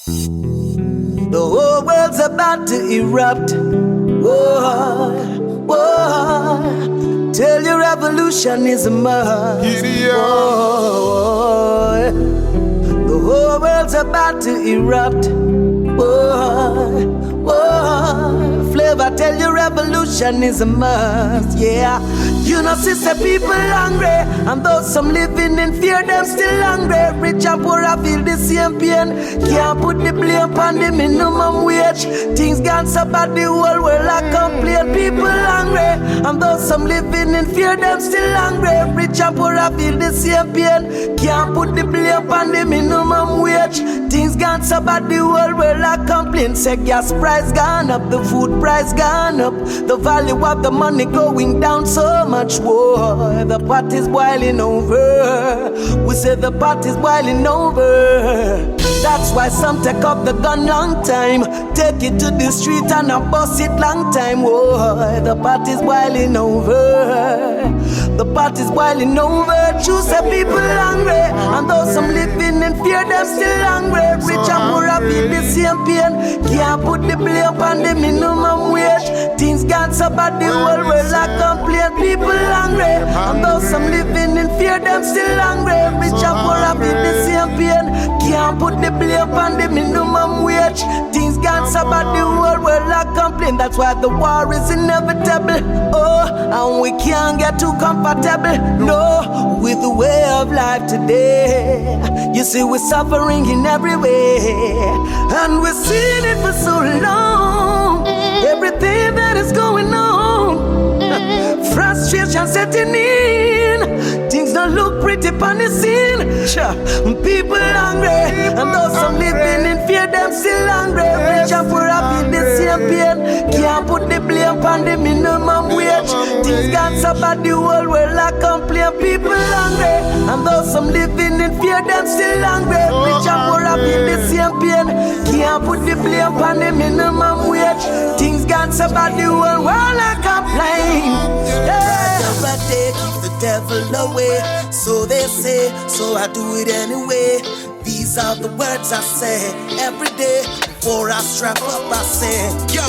The whole world's about to erupt. Whoa, whoa. Tell you revolution is a must. Whoa. The whole world's about to erupt. Whoa, whoa. Flavor, tell you revolution is a must. Yeah. You know, sister, people hungry, and though some living in fear, them still hungry. Rich and poor, I feel the same pain. Can't put the blame on the minimum wage. Things gone so bad, the whole world I complain. People hungry, and though some living in fear, them still hungry. Rich and poor, I feel the same pain. Can't put the blame on the minimum wage. Things gone so bad, the whole world I complain. Say gas price gone up, the food price gone up, the value of the money going down so much. War, the pot is boiling over. We say the pot is boiling over. That's why some take up the gun long time, take it to the street and a bust it long time. War, the pot is boiling over. The pot is boiling over. Choose the people hungry, and though some living in fear, them still hungry. Rich and poor, I feel the same pain. Can't put the blame on the minimum wage. Things gone so bad, the whole world I complain. People hungry, and though some living in fear, them still hungry. Rich and poor, I feel the same pain. Can't put the blame on the minimum wage. Things gone so bad, the whole world I complain. That's why the war is inevitable. Oh, and we can't get too comfortable. No, with the way of life today. You see, we're suffering in every way, and we've seen it for so long. Everything that is going on, frustration setting in. Things don't look pretty on the scene. People hungry, and though some living in fear, them still hungry. Rich and poor, I feel the same pain. Can't put the blame on the minimum wage. Things gone so bad, the whole world I complain. People hungry, and though some living in fear, them still hungry. Rich and poor, I feel the same pain. Can't put the blame on the minimum wage. Things gone so bad, the whole world I complain. Keep the devil away, so they say, so I do it anyway. These are the words I say every day before I strap up. I say, yo,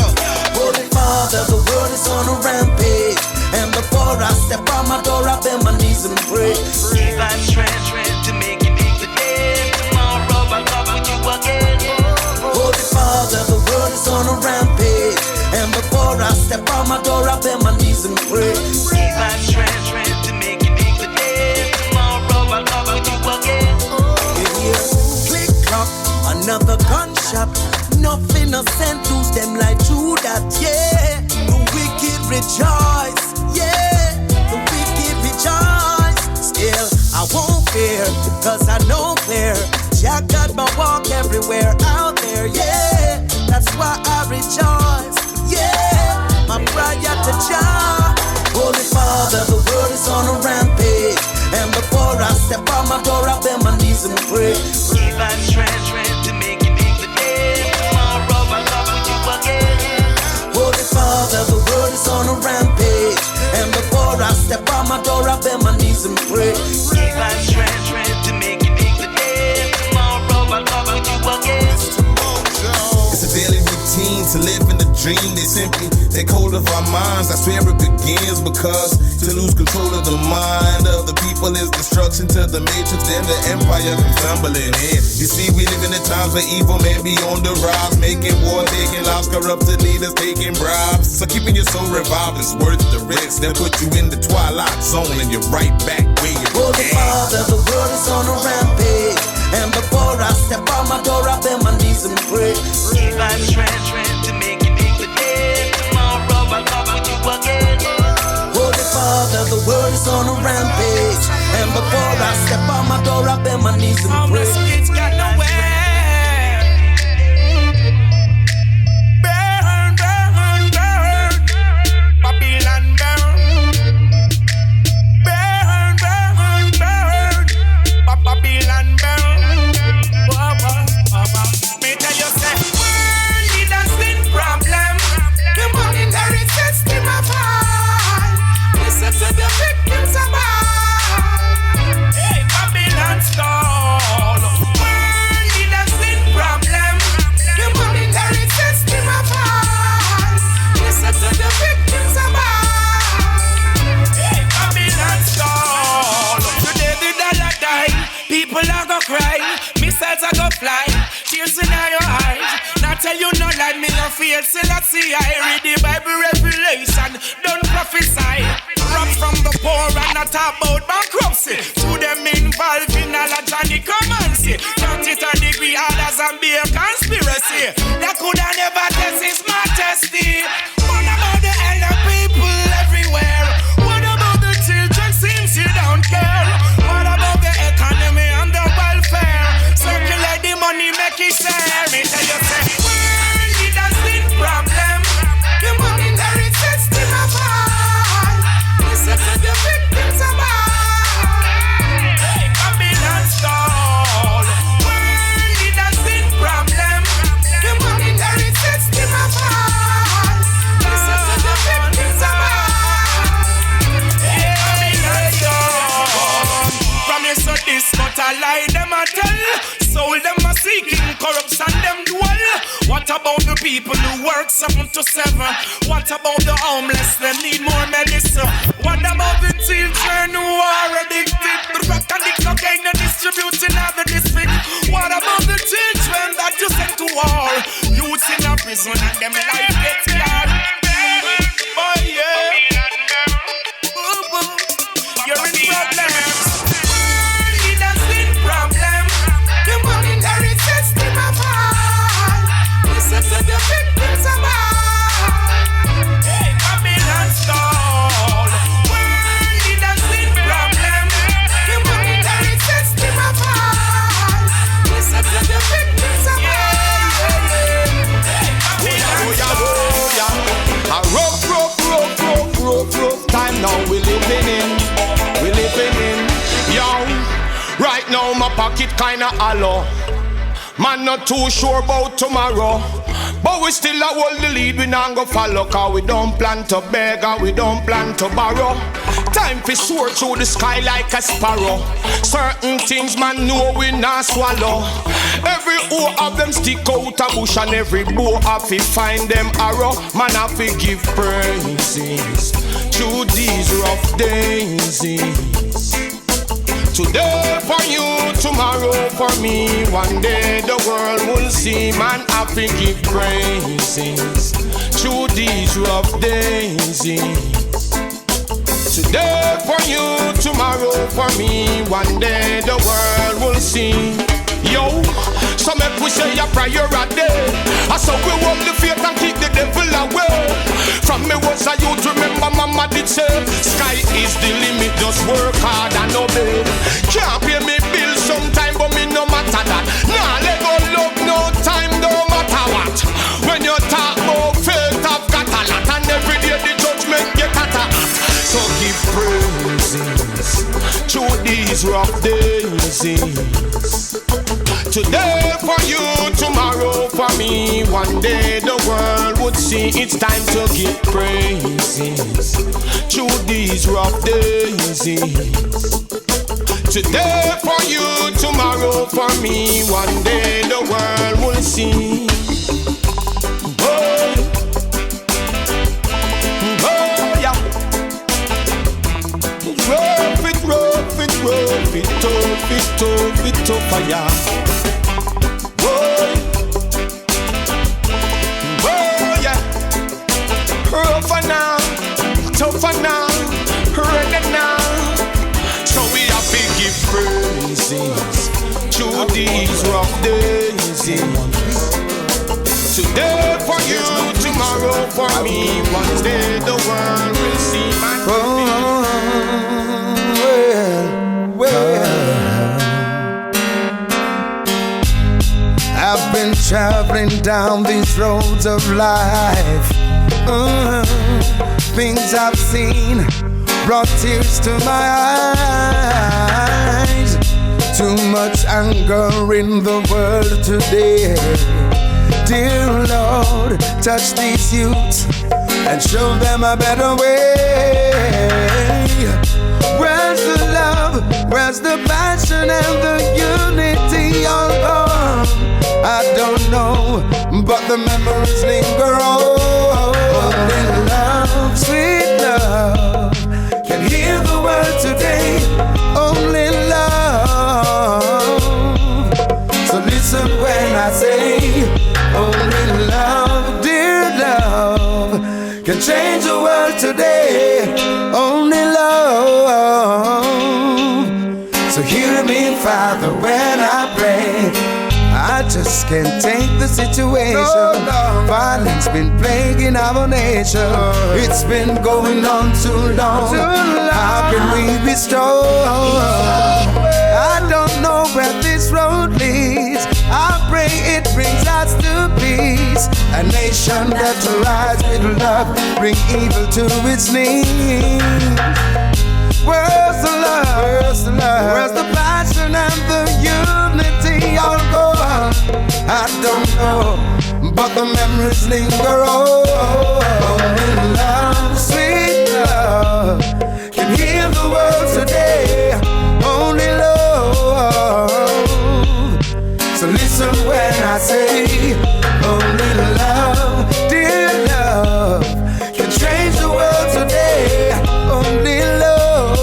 Holy Father, the world is on a rampage, and before I step on my door, I bend my knees and pray. Give us strength to make it big today. Tomorrow I'll talk with you again. Holy Father, the world is on a rampage, and before I step on my door, I bend my knees and pray. Give us strength to make it big today. Tomorrow I'll talk with you again. Click clock, another gunshot. Nothing innocent, lose them like Judas. Yeah, the wicked rejoice. Yeah, the wicked rejoice. Still, I won't fear, because I know clear. Jah got my walk everywhere out there. Yeah, that's why I rejoice. Yeah, my prayer to Jah. Holy Father, the world is on a rampage, and before I step on my door, I bend my knees and pray. Give us strength to make it big today. Tomorrow I'll talk with you again. Holy Father, the world is on a rampage, and before I step on my door, I bend my knees and pray. Give us strength to make it big today. Tomorrow I'll talk with you again. It's a daily routine to live in the dream. They simply take hold of our minds. I swear it begins, because to lose control of the mind of the people is destruction to the matrix. Then the empire comes tumbling in. You see, we live in the times where evil may be on the rise, making war, taking lives, corrupted leaders, taking bribes. So keeping your soul revived is worth the risk. They'll put you in the twilight zone and you're right back where you Holy Father, the world is on a rampage, and before I step on my door, I bend my knees and pray. Give us strength to make it big today. Tomorrow I'll talk with you again. Holy Father, the world is on a rampage, and before I step on my door, I bend my knees and pray. Homeless kids got nowhere. Burn, burn, burn. Babylon burn. Burn, burn, burn. Babylon burn. Whoa, whoa, whoa, whoa. Me tell you, say, world leaders with problem. The monetary system of all. Listen to the victims of all. Hey, Babylon stall. Hail Selassie, I read the Bible revelation, don't prophesy. Rob from the poor and not about bankruptcy. To them involved in a lot of the currency. Count it a degree, others and be a conspiracy. That could have never test his majesty. What about the elder people everywhere? What about the children? Seems you don't care. What about the economy and the welfare? Circulate the money, make it share. Me tell you, say, world it has been problem. The money there is system of all. Listen to the victims of all. Hey, Babylon stall. World it has been problem. The money there is system of all. Listen to the victims of all. Hey, Babylon stall. Promise of this, but a lie them a tell. Soul them a seeking, corruption them dwell. What about the people who work 7 to 7? What about the homeless, they need more medicine? What about the children who are addicted to rock and the cocaine and distributing out the district? What about the children that you send to war? Youths in a prison and them life gets scarred. Oh yeah. You're in problems. It has been problem. The money there is system of all. Listen to the victims of all. Hey, Babylon stall. It has been problem. The money there is system of all. Listen to the victims of all. Hey, Babylon stall. A rough time now we living in. Yo, right now my pocket kinda hollow. Man not too sure about tomorrow, but we still a hold the lead, we not go follow. Cause we don't plan to beg and we don't plan to borrow. Time to soar through the sky like a sparrow. Certain things man know we not swallow. Every O of them stick out a bush, and every bow have to find them arrow. Man have to give praises through these rough days. Today for you, tomorrow for me. One day the world will see. Man have to give praises through these rough days. Today for you, tomorrow for me. One day the world will see. Yo, so make we say a prayer a day. I saw we walk the faith and keep the devil away. From me was a youth, remember mama did say, sky is the limit, just work hard and obey. Can't pay me bills sometime, but me no matter that. Nah, let go love, no time, no matter what. When you talk about faith, I've got a lot. And every day the judgment get at a hat. So give praises through these rough days. Today for you, tomorrow for me. One day the world would see. It's time to give praises through these rough days. Today for you, tomorrow for me. One day the world will see. Oh, oh yeah. Rough it, tough, yeah. Rougher now, tougher now, ready now. So we have to give praises through these rough days. Today for you, tomorrow for me. One day the world will see my I've been traveling down these roads of life. Things I've seen brought tears to my eyes. Too much anger in the world today. Dear Lord, touch these youths and show them a better way. Where's the love? Where's the passion and the unity all gone? I don't know, but the memories linger on. Only love, sweet love, can heal the world today. Only love. So listen when I say, only love, dear can change the world today. Only love. So hear me, Father, when I pray. I just can't take the situation. Violence been plaguing our nation. It's been going on too long. How can we be strong? I don't know where this road leads. I pray it brings us to peace. A nation that will rise with love, bring evil to its knees. Where's the love? Where's the love? Where's the passion and the unity? All go on. I don't know, but the memories linger on. Only love, sweet love, can heal the world today. Only love. So listen when I say, only love, dear love, can change the world today. Only love.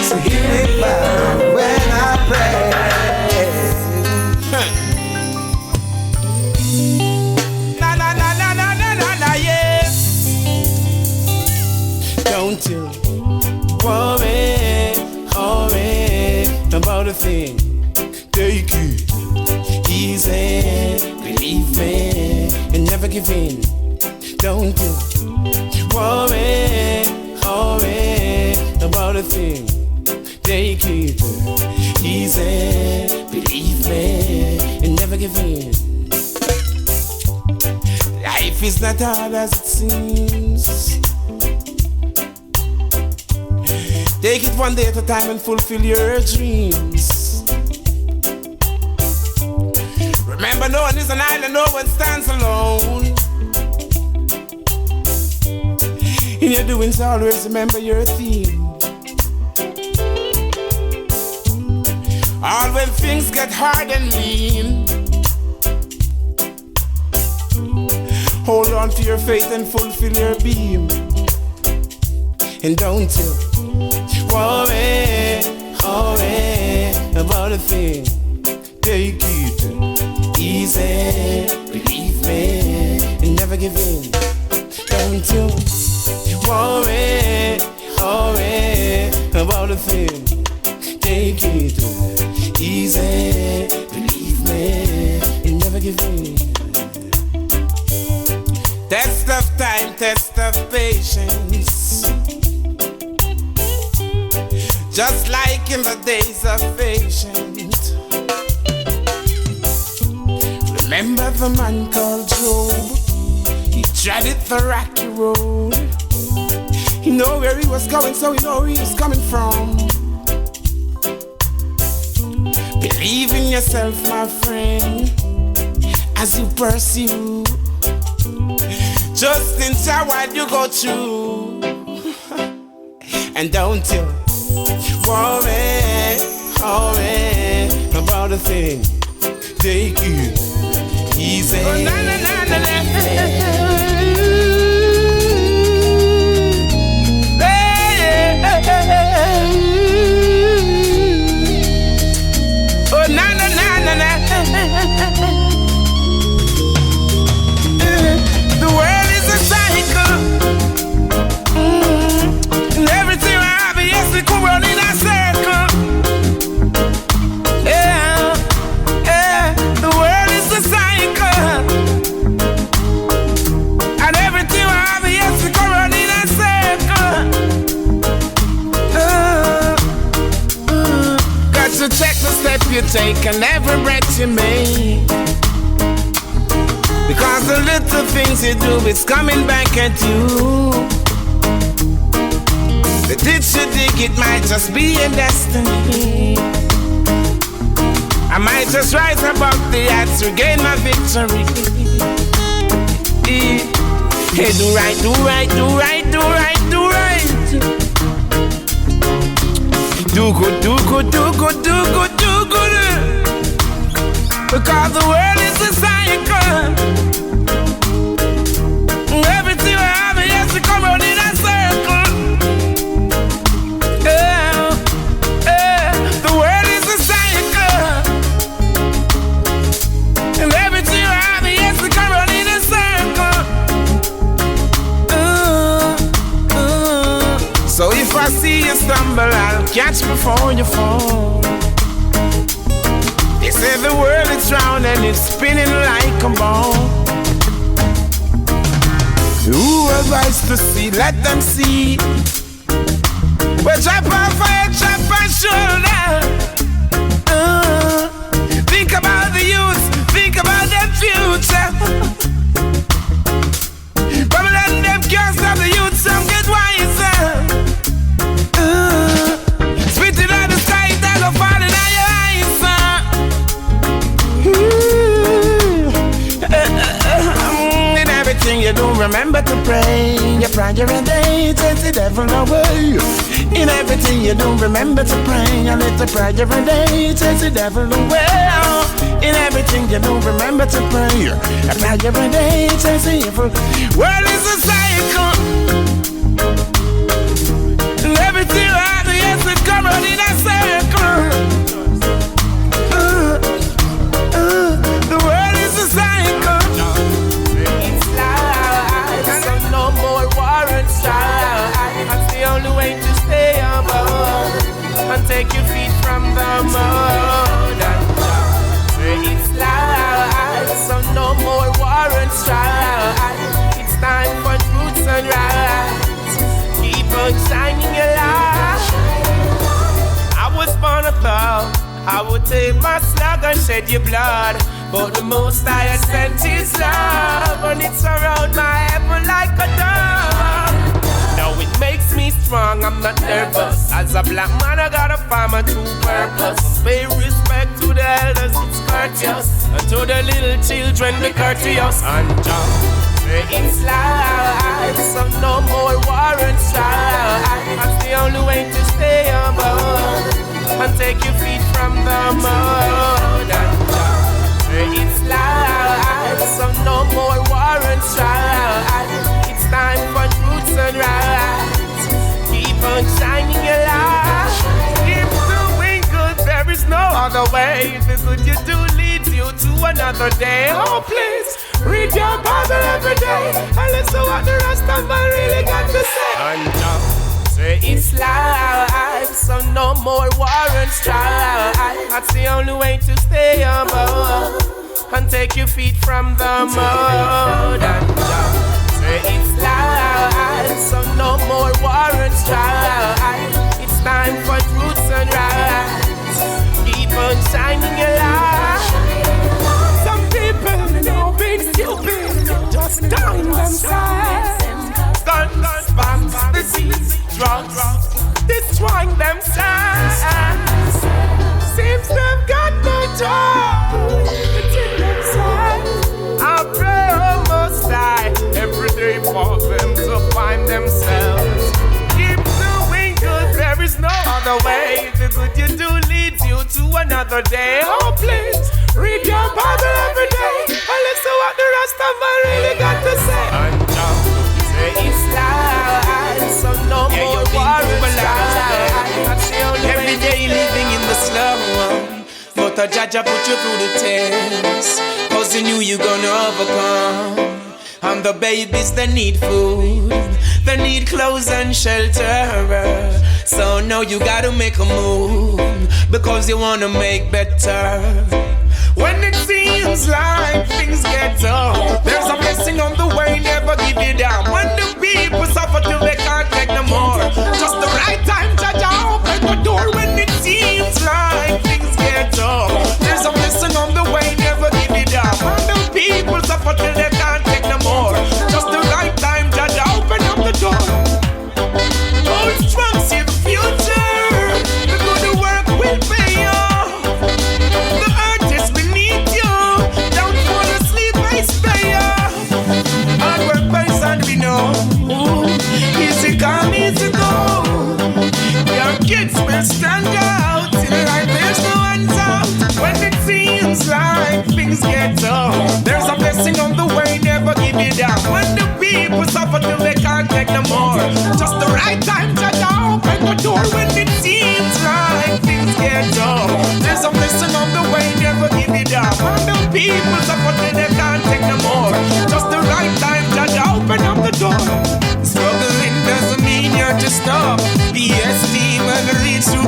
So hear me Father, when I pray. Na na na na na na na na, yeah. Don't you worry about a thing. Take it easy, believe me, and never give in. Don't you worry about a thing. Take it easy, believe me, and never give in. Life is not hard as it seems. Take it one day at a time and fulfill your dreams. Remember, no one is an island, no one stands alone. In your doings, always remember your theme. All when things get hard and mean, hold on to your faith and fulfill your beam. And don't you worry about a thing. Take it easy, believe me, and never give in. Don't you worry about a thing. Take it easy, believe me, and never give in. Test of time, test of patience. Just like in the days of patience. Remember the man called Job? He treaded the rocky road. He know where he was going, so he know where he was coming from. Believe in yourself, my friend, as you pursue. Just enjoy what you go through. And don't you worry about a thing. Take it easy. Oh, na, na, na, na, na. Oh, na, na, na, na, na. The world is a cycle. And everything I have, yes, we could run in a circle. Yeah, the world is a cycle. And everything I have, yes, we could run in a circle. Got to check the step you take and every breath you make. Because the little things you do is coming back at you. The ditch you dig, it might just be a destiny. I might just rise above the odds to gain my victory. Hey, do right, do right, do right, do right, do right. Do good, do good, do good, do good, do good. Because the world is a cycle. Everything I have, yes, to come around in a circle. The world is a cycle. And everything I have, yes, to come around in a circle. catch before you fall. They say the world is round and it's spinning like a ball. Who has eyes to see, let them see. We're trap on fire, trap on shoulder. Think about the youth, think about their future. Babylon them can't stop the youth, some get wiser. Spit it out the sky, that go fall in your eyes. In everything you do, remember to pray. Your prayer and day takes the devil away. In everything you do, remember to pray. A little prayer and day takes the devil away. In everything you do, remember to pray. A prayer and day takes the evil. World is a cycle. And everything you have, yes, it come out in a circle. The world is a cycle. It's life, so no more war and strife. That's the only way to stay above and take your feet from the mud. It's life, so no more war and strife. It's time for truth and rise. Keep on shining your light. I was born a thug. I would take my slug and shed your blood, but the most I sent is love, and it's around my heaven like a dove. Now it makes me strong, I'm not nervous. As a black man, I got a find my true purpose. Pay respect to the elders, it's courteous, and to the little children, be courteous. And it's life, so no more war and strife. That's the only way to stay above and take your feet from the mud. It's life, so no more war and strife. It's time for truth and rights. Keep on shining your light. If doing good, there is no other way. The good you do leads you to another day. Oh please, read your Bible every day and listen what the rest of I really got to say. And it's life, so no more war and strife. That's the only way to stay above and take your feet from the mud. It's life, so no more war and strife. It's time for truth and rights. Keep on shining your light. Some people know being stupid, just dying themselves. Guns, bombs, disease, drugs, destroying themselves. Seems they've got no joy. It's in themselves. I pray almost die every day for them to find themselves. Keep doing good, there is no other way. The good you do leads you to another day. Oh please, read your Bible every day and listen what the rest of I really got to say. It's life, so no more war and strife. Every day living in the slum, but a Jaja put you through the test, cause he knew you gonna overcome. And the babies, they need food, they need clothes and shelter. So now you gotta make a move, because you wanna make better. When it seems like things get tough, there's a blessing on the way, never give it down. When the people suffer till they can't take no more, just the right time, Jaja, open the door. When it seems like things get tough, there's a blessing on the way, never give it down. When the people suffer till they can't take no more, just the right time, Jaja, open up the door. Hold strong, see the future, the good work will pay off. Easy come, easy go. Your kids will stand out. In life there's no answer. When it seems like things get tough, there's a blessing on the way, never give it down. When the people suffer till they can't take no more, just the right time, Jaja, open the door. When it seems like things get tough, there's a blessing on the way, never give it down. When the people suffer till they can't take no more, just the right time, Jaja, open up the door. Struggling doesn't mean you're to stop. BST when we reach to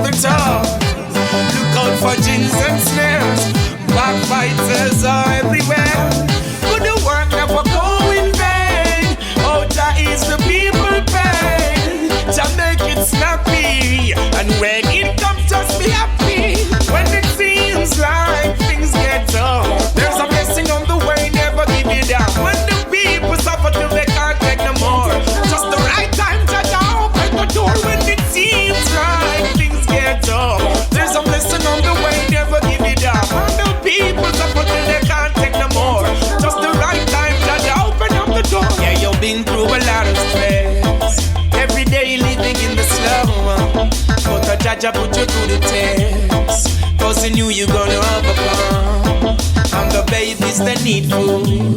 Jaja put you to the test, cause he knew you gonna overcome. And the babies, they need food,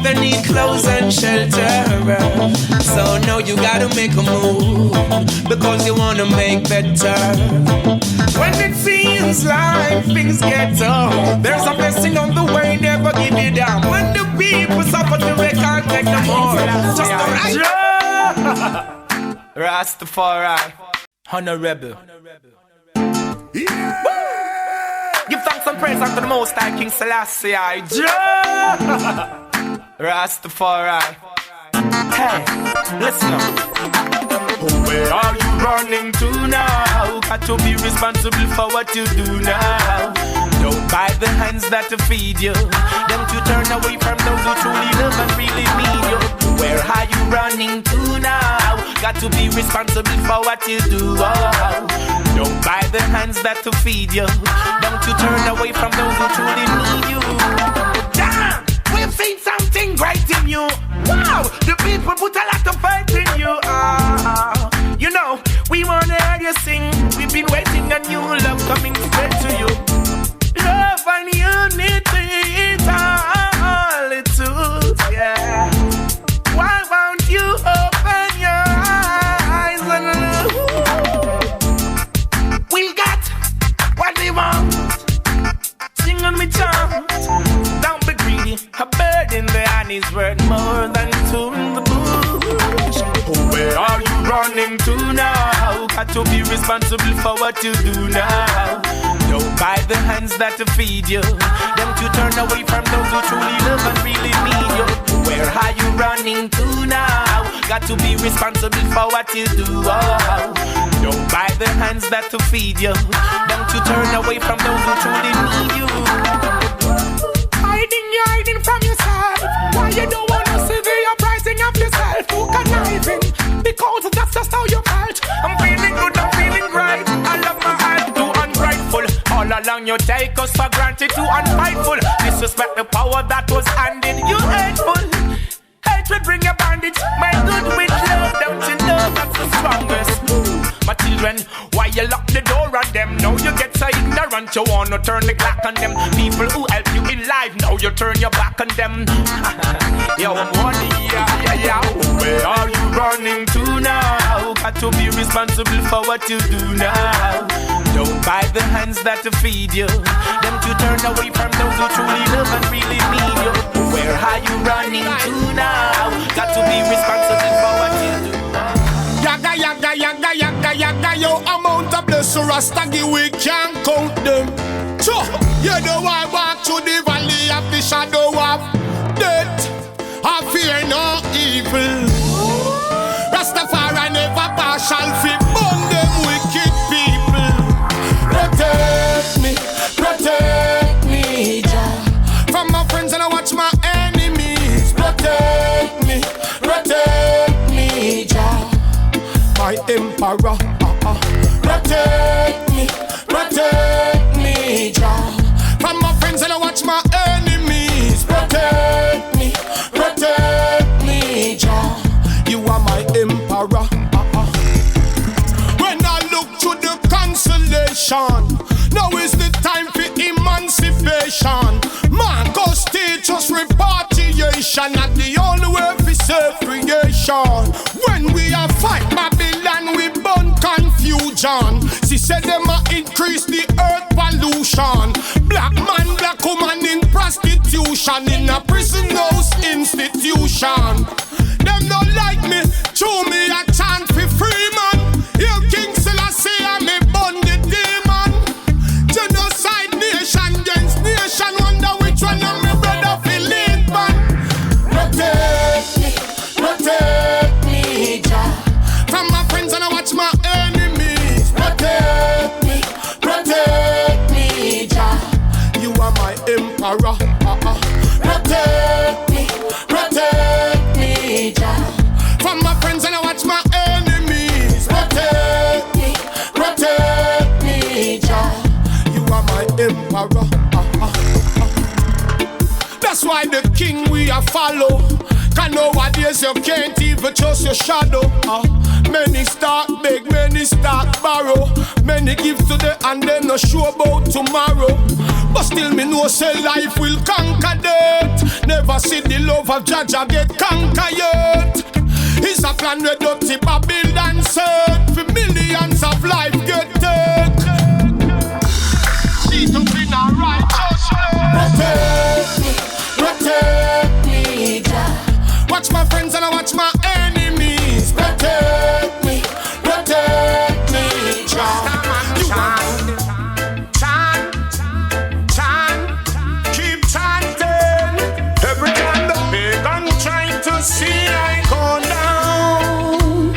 they need clothes and shelter. So now you gotta make a move, because you wanna make better. When it seems like things get tough, there's a blessing on the way, never give it down. When the people suffer, they can't take no more. Just the right Rastafari, honorable. Yeah. Give thanks and praise unto the Most High King Selassie. Rastafari. Hey, listen up. Where are you running to now? Got to be responsible for what you do now. Don't buy the hands that feed you. Don't you turn away from those who truly love and really need you. Where are you running to now? Got to be responsible for what you do. Don't buy the hands that feed you. Don't you turn away from those who truly need you. Damn, we've seen something great in you. Wow, the people put a lot of faith in you. You know, we wanna hear you sing. We've been waiting on you, love coming straight to you. Love and unity, it's all it took, yeah. Why won't you open your eyes and look? We got what we want. Sing on me chant. Don't be greedy. A bird in the hand is worth more than two in the bush. Where are you running to now? Got to be responsible for what you do now. Don't buy the hands that feed you. Don't you turn away from those who truly love and really need you. Where are you running to now? Got to be responsible for what you do. Don't buy the hands that feed you. Don't you turn away from those who truly need you. You're hiding from yourself. Why you don't wanna see the uprising of yourself? Who conniving? Because that's just how you felt. I'm feeling good, I'm feeling great. I love my heart, too ungrateful. All along you take us for granted, too unfightful. Disrespect the power that was handed. You hateful. Hatred bring a bandage. My good with love, don't you know that's the strongest. My children, why you lock the door on them? Now you get so ignorant, you wanna turn the clock on them. People who help you in life, now you turn your back on them. Yo, I'm warning, yeah. Where are you running to now? Got to be responsible for what you do now. Don't buy the hands that feed you. Don't you turn away from those who truly love and really need you. Where are you running to now? Got to be responsible for what you do. Yaga, yaga, yaga, yaga, yaga, yo, amount of blessing Rastagi, we can't count them. So, you know I walk through the valley of the shadow of death. I fear no evil. Rastafari never partial fi burn them wicked people. Protect me, Jah. From my friends and I watch my enemies. Protect me, Jah. My emperor, protect me, Jah. From my friends and I watch my enemies. Protect me, Jah. You are my emperor. When I look to the consolation, now is the time for emancipation. Marcos teach us repatriation, not the only way for self-creation. When we are fight Babylon, we burn confusion. She said them a increase the earth pollution. Black man, black woman in prostitution, in a prison house institution. Them don't like me, show me a chant for free man. You King Selassie and me burn the demon. Genocide nation against nation, wonder which one of me brother feel lead man. Protect me, Jah. From my friends and I watch my enemies. Protect me, Jah. You are my emperor. Protect me, Jah. From my friends and I watch my enemies. Protect me, Jah. You are my emperor. That's why the king we are follow. Cause nowadays you can't even trust your shadow. Many start beg, many start borrow. Many give today and then no sure about tomorrow. But still me know say life will conquer death. Never see the love of Jaja get conquered yet. It's a plan where dirty Babylon set. For millions of life get take. Seat up in a righteous way. Protect me, Jah. Watch my friends and I watch my enemies. Protect me, Jah. Keep chanting. Every time the pagan trying to see I go down,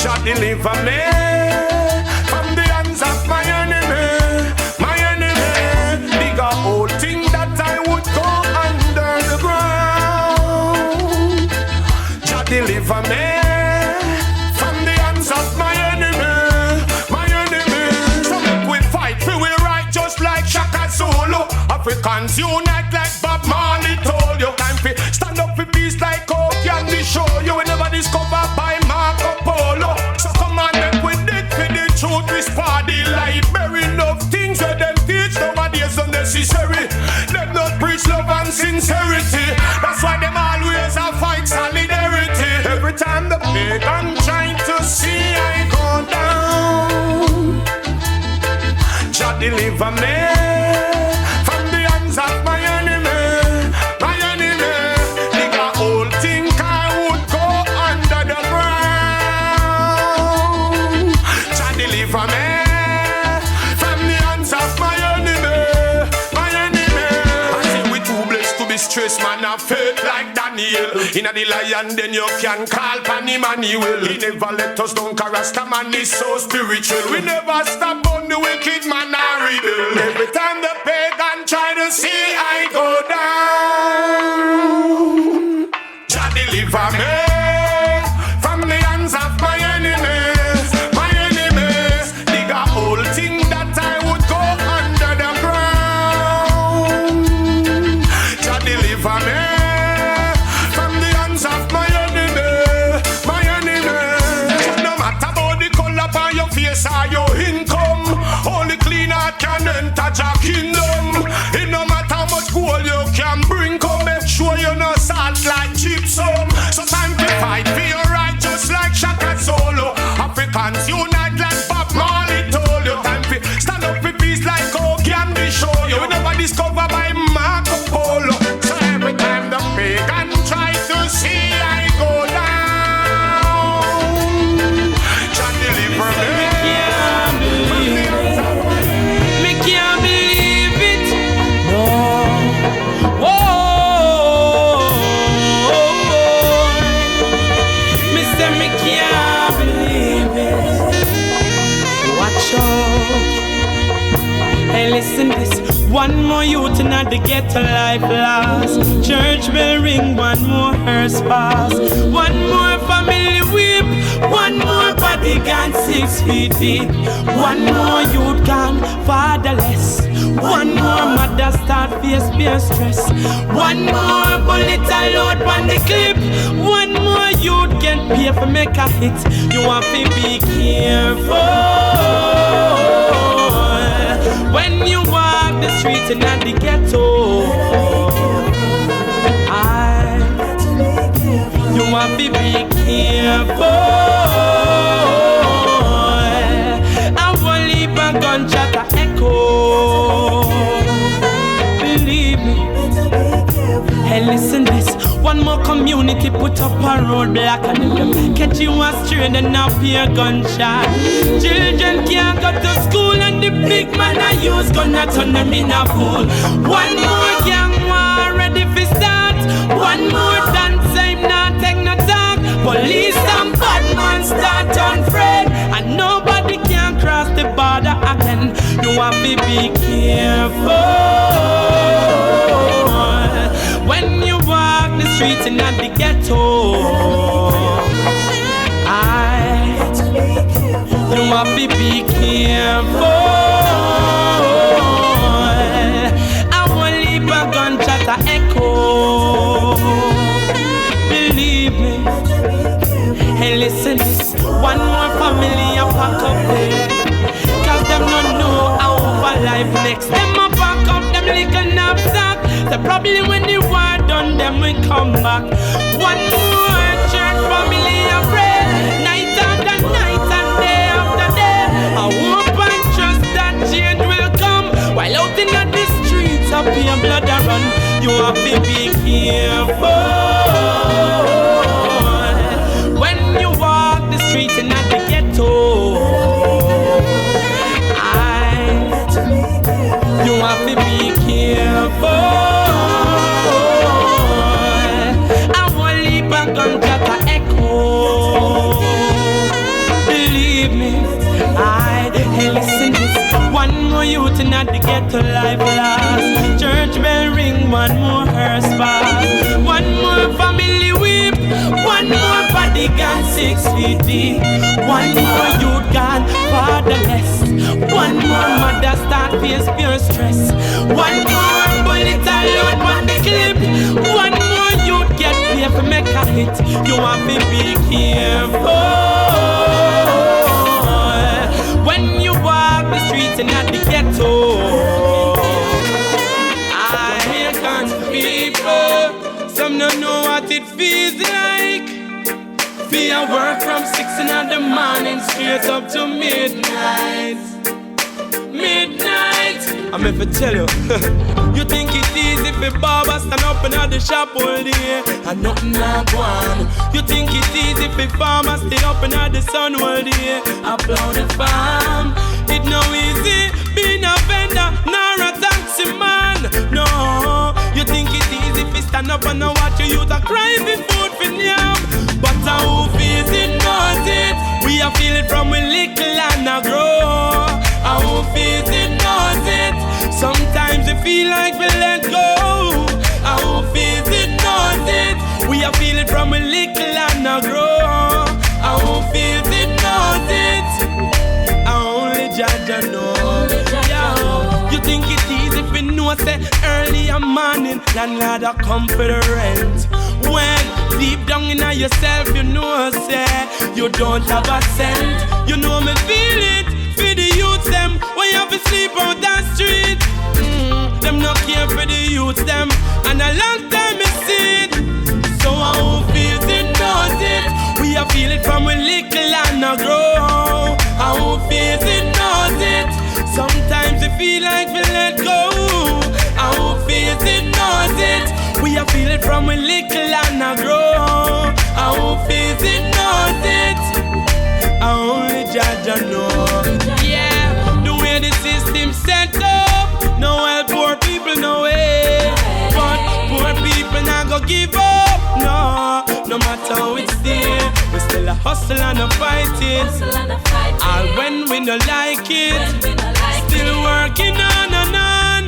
Jah deliver me from the hands of my enemy. My enemy, bigger old thing that I would go under the ground. Jah deliver me from the hands of my enemy. My enemy. So make we fight, we right just like Shaka Zulu. Africans unite like Bob Marley told you. Time for stand up for peace like Coke and the show. You will never discover by Marco Polo. So come on, make we dig for the truth. This party library enough things where them teach nowadays unnecessary. Them not preach love and sincerity. That's why them always a fight solidarity. Every time the pagan trying to see I go down, Jah deliver me from the hands of my enemy. My enemy, nigga, old think I would go under the ground. Jah deliver me from the hands of my enemy. My enemy. I say we too blessed to be stressed, man. Have faith like Daniel. In a the lion, then you can call pan him and he will. He never let us down, cause Rasta man is so spiritual. We never stop on the wicked man and rebel. Every time the pagan try to see I go down, Jah deliver me from the hands of my enemies. My enemies, dig a whole thing that I would go under the ground. Jah deliver me from the hands of my enemy. My enemy. No matter about the color of your face or your income, only clean heart can enter Jah kingdom. It no matter how much gold you can bring, come make sure you no salt like gypsum. So time to fight for your right, just like Shaka Zulu. Africans unite like Bob Marley told you. Time to stand up for peace like Coke and the show. You will never discover by Marco Polo. So every time the pagan try to see I go down, Jah deliver me. Me can't believe it. No. Whoa. Me say me can't believe it. Watch out. Hey, listen this. One more youth in the ghetto life lost. Church bell ring, one more hearse pass. One more family weep. One more body gone 6 feet deep. One more youth gone fatherless. One more mother start face beer stress. One more bullet load on the clip. One more youth can pay for make a hit. You have to be careful when you walk the streets in the ghetto. You have to be careful. I won't leave a gunshot a echo. Believe me. Hey, listen this. One more community put up a roadblock and if them catch you astray, then now fear gunshot. Children can't go to school and the big man I use gonna turn them in a fool. One more gang war ready for start. One more dance, I'm not take no talk. Police and bad man start unfriend, and nobody can cross the border again. You have to be careful when you walk the streets in the ghetto. You have to be careful. I won't leave a gunshot a echo. Believe me. Hey, listen this. One more family a pack up there. Cause them don't know how for life next. Them a pack up them little knapsack. The problem when the war done, them will come back. One more church family a pray. Night after night and day after day. I hope and trust that change will come. While out in the streets of your blood a run, you have to be careful. When you walk the streets and not the ghetto, you have to be careful. I won't leave a gun to echo. Believe me, hey, listen this. One more youth in the ghetto life lost. Church bell ring, one more hearse pass. One more family weep. One more body gone 6 feet deep. One more youth gone fatherless. One more mother start face pure stress. One more bullet alone on the clip. One more youth get paid for make a hit. You have to be careful. When you walk the streets and not the ghetto, American people, some don't know what it feels like. Be a work from 6 in the morning straight up to midnight. I'm here to tell you. You think it's easy for barber stand up in the shop all day and nothing not go on. You think it's easy for farmers stay up in the sun all day and plow the farm. It's no easy being a vendor nor a taxi man. No, you think it's easy for stand up and watch your youth a cry for food for yam. But who feels it knows it. We are feeling from we little and a grow. Who feels it knows it. Sometimes we feel like we let go. Who feels it knows it. We are feeling from a little and a grow. Who feels it knows it. Only Jah know. Yeah. You think it's easy if you know say early in morning landlord a come for the rent. When deep down in yourself you know say you don't have a cent. You know me feel it. For the youths them, when you have to sleep on that street, them not care for the youths them, and a long time is it. So who feels it knows it. We are feel it from a little and a grow. Who feels it knows it. Sometimes we feel like we let go. Who feels it knows it. We are feel it from a little and a grow. Who feels it knows it. Only Jah know. Yeah, the way the system set up, no help poor people, no way. But poor people not go give up, no matter how it's there. We still a hustle and a fighting. All when we no like it, still working on and on,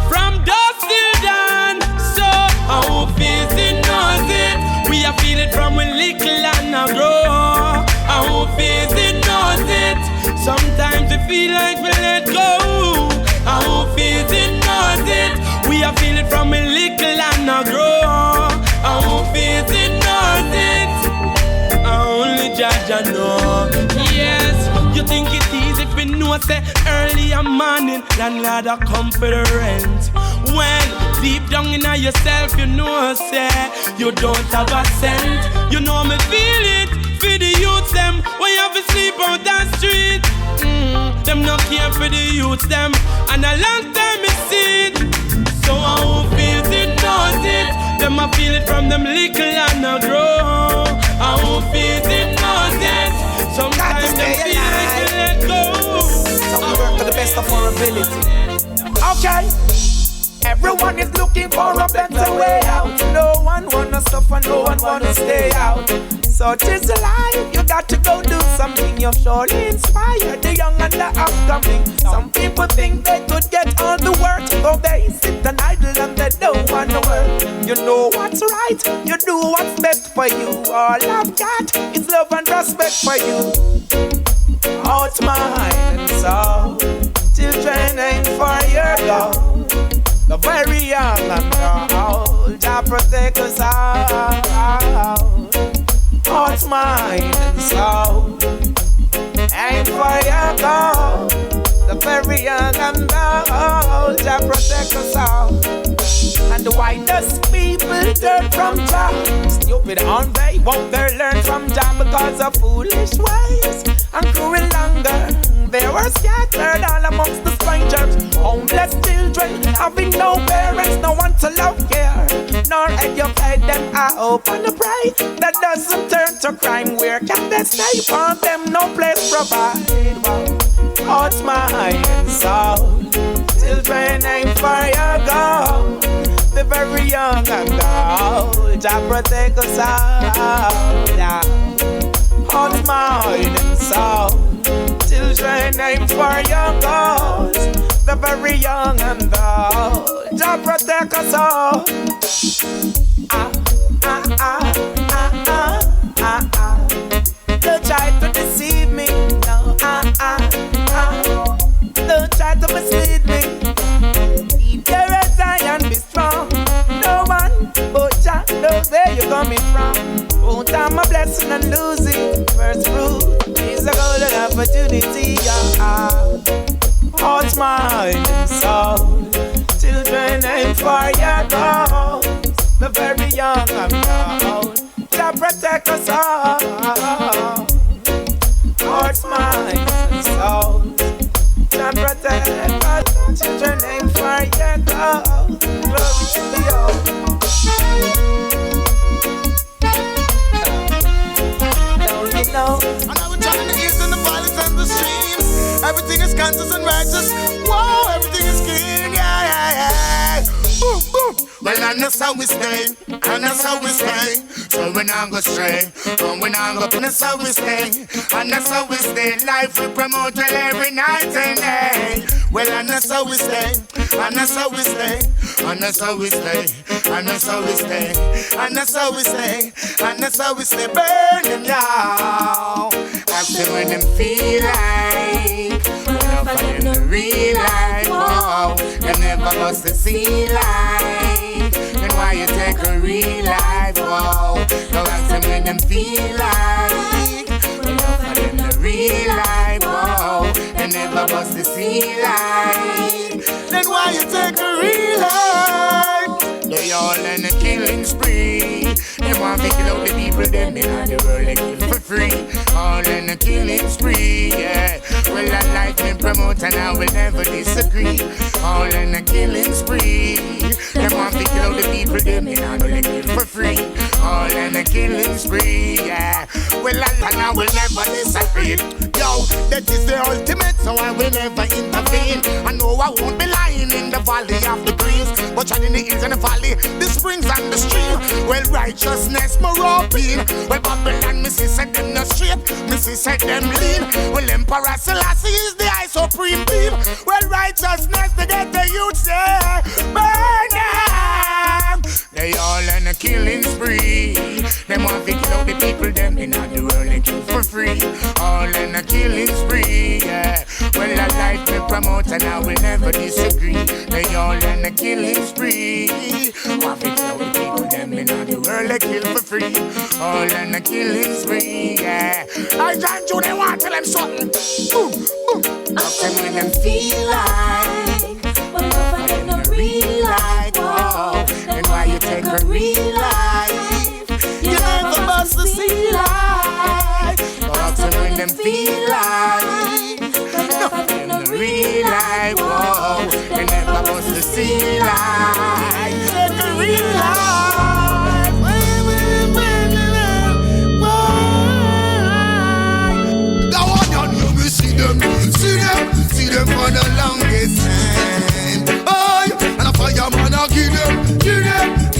from dusk till dawn. So who feels it knows it. We are feeling from a little and a grow. Who feels it knows it. Sometimes we feel like we let go. Who feels it knows it. We are feeling from a little and a grow. Who feels it knows it. Only Jah know. Yes, you think it's easy if you know say early in morning landlord a come for the rent. When deep down in yourself you know say you don't have a cent. You know me feel it. For the youths them, when you have to sleep on that street, them not care for the youths them, and a long time is it. So who feels it knows it. Them a feel it from them little and a grow. Who feels it knows it. Sometimes them feel like they let go. Some work to the best of our ability. Okay. Everyone is looking for a better way out. No one wanna suffer, no one wanna stay out. So tis the life, you got to go do something. You're surely inspired the young and the upcoming. Some people think they could get all the work, so they sit and idle and they don't want to work. You know what's right, you do what's best for you. All I've got is love and respect for you. Out mind and soul, children ain't for your goal. The very young and the old, Jah protect us all. heart, mind, and soul. Aim for your goal. The very young and the old, Jah protect us all. And the whitest people turn from Jah. Stupid and they won't they learn from Jah because of foolish ways and cruel anger. They were scattered all amongst the strangers. Homeless children having no parents, no one to love, care, nor educate them. I hope and I pray that doesn't turn to crime. Where can they stay? For them no place provide. Heart, mind, and soul. Children aim for your goal. The very young and old, Jah protect us all. Yeah. Heart, mind, and soul. Children aim for your goals. The very young and old, Jah protect us all. Don't try to deceive me. No, don't try to mislead me. Keep your head high and be strong. No one but Jah knows where you're coming from. Won't have my blessing and lose it. First fruit is a golden opportunity. Heart, mind, and soul. Children aim for your goals. The very young and old, Jah protect us all. Heart, mind, and soul. Jah protect us. Children aim for your goals. Glory to the old. And I will turn the east and the valleys and the streams. Everything is conscious and righteous. Whoa, everything is clean. Yeah. Boom, boom. Well, and that's how we stay. And that's how we stay. So we're not go stray. And we're not go. And that's how we stay. And that's how we stay. Life we promote well every night and day. Well, and that's how we stay. And that's how we stay. And that's how we stay. And that's how we stay. And that's how we stay. And that's how we stay. Burning y'all. After when them feel like whenever them no real life. Wow. Them never must see life. Then why you take a real life? Wow. Now ask them when them feel like whenever them no real life. Wow. Them never must see life. Then why you take a real life? They all in a killing spree. They want to kill out the people, them in the world they kill for free. All in a killing spree, yeah. Well, I like me promote and I will never disagree. All in a killing spree. They want to kill out the people, them in the world they kill for free. All in a killing spree, yeah. Well, I will never disagree. Yo, that is the ultimate, so I will never intervene. I know I won't be lying in the valley of the breeze, but in the hills and the valley, the springs and the stream. Well, righteousness, more open. Well, Babylon, Missy said them no straight, Missy said them lean. Well, Emperor Selassie is the high supreme beam. Well, righteousness, they get the youth say, burn them. They all on a killing spree. Them want to kill out the people, them in the world they kill for free. All on a killing spree, yeah. Well, I like to promote and I will never disagree. They all on a killing spree. Want to kill out the people, them in the world they kill for free. All on a killing spree, yeah. I can't do they want to tell them something. Boom, boom. After when them feel like, but nobody them no real like, oh. Then why you take a real life? You never must see life. After when them feel like, nobody no real life, oh. They never must see life. Take a real life. See them for the longest time. Oh, and a fireman I give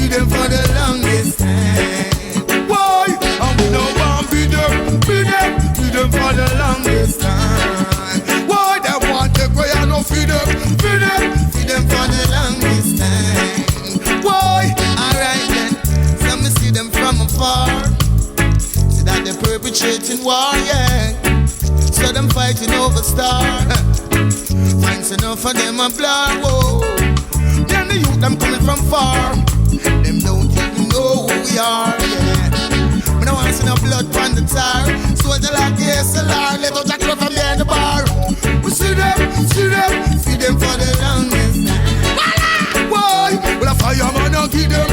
them for the longest time. Why? And we don't want to be them for the longest time. Why? They want to go and no feed them for the longest time. Why? Alright then, so me see them from afar. See that they're perpetrating war, yeah. So them fighting over star. Thanks enough for them a blur, whoa. Then the youth them coming from far. Them don't even know who we are, yeah. We don't want to see no blood But you like yes, a lot. Let us jack from behind the bar. We see them for the longest time. Why? Well, a fireman will give them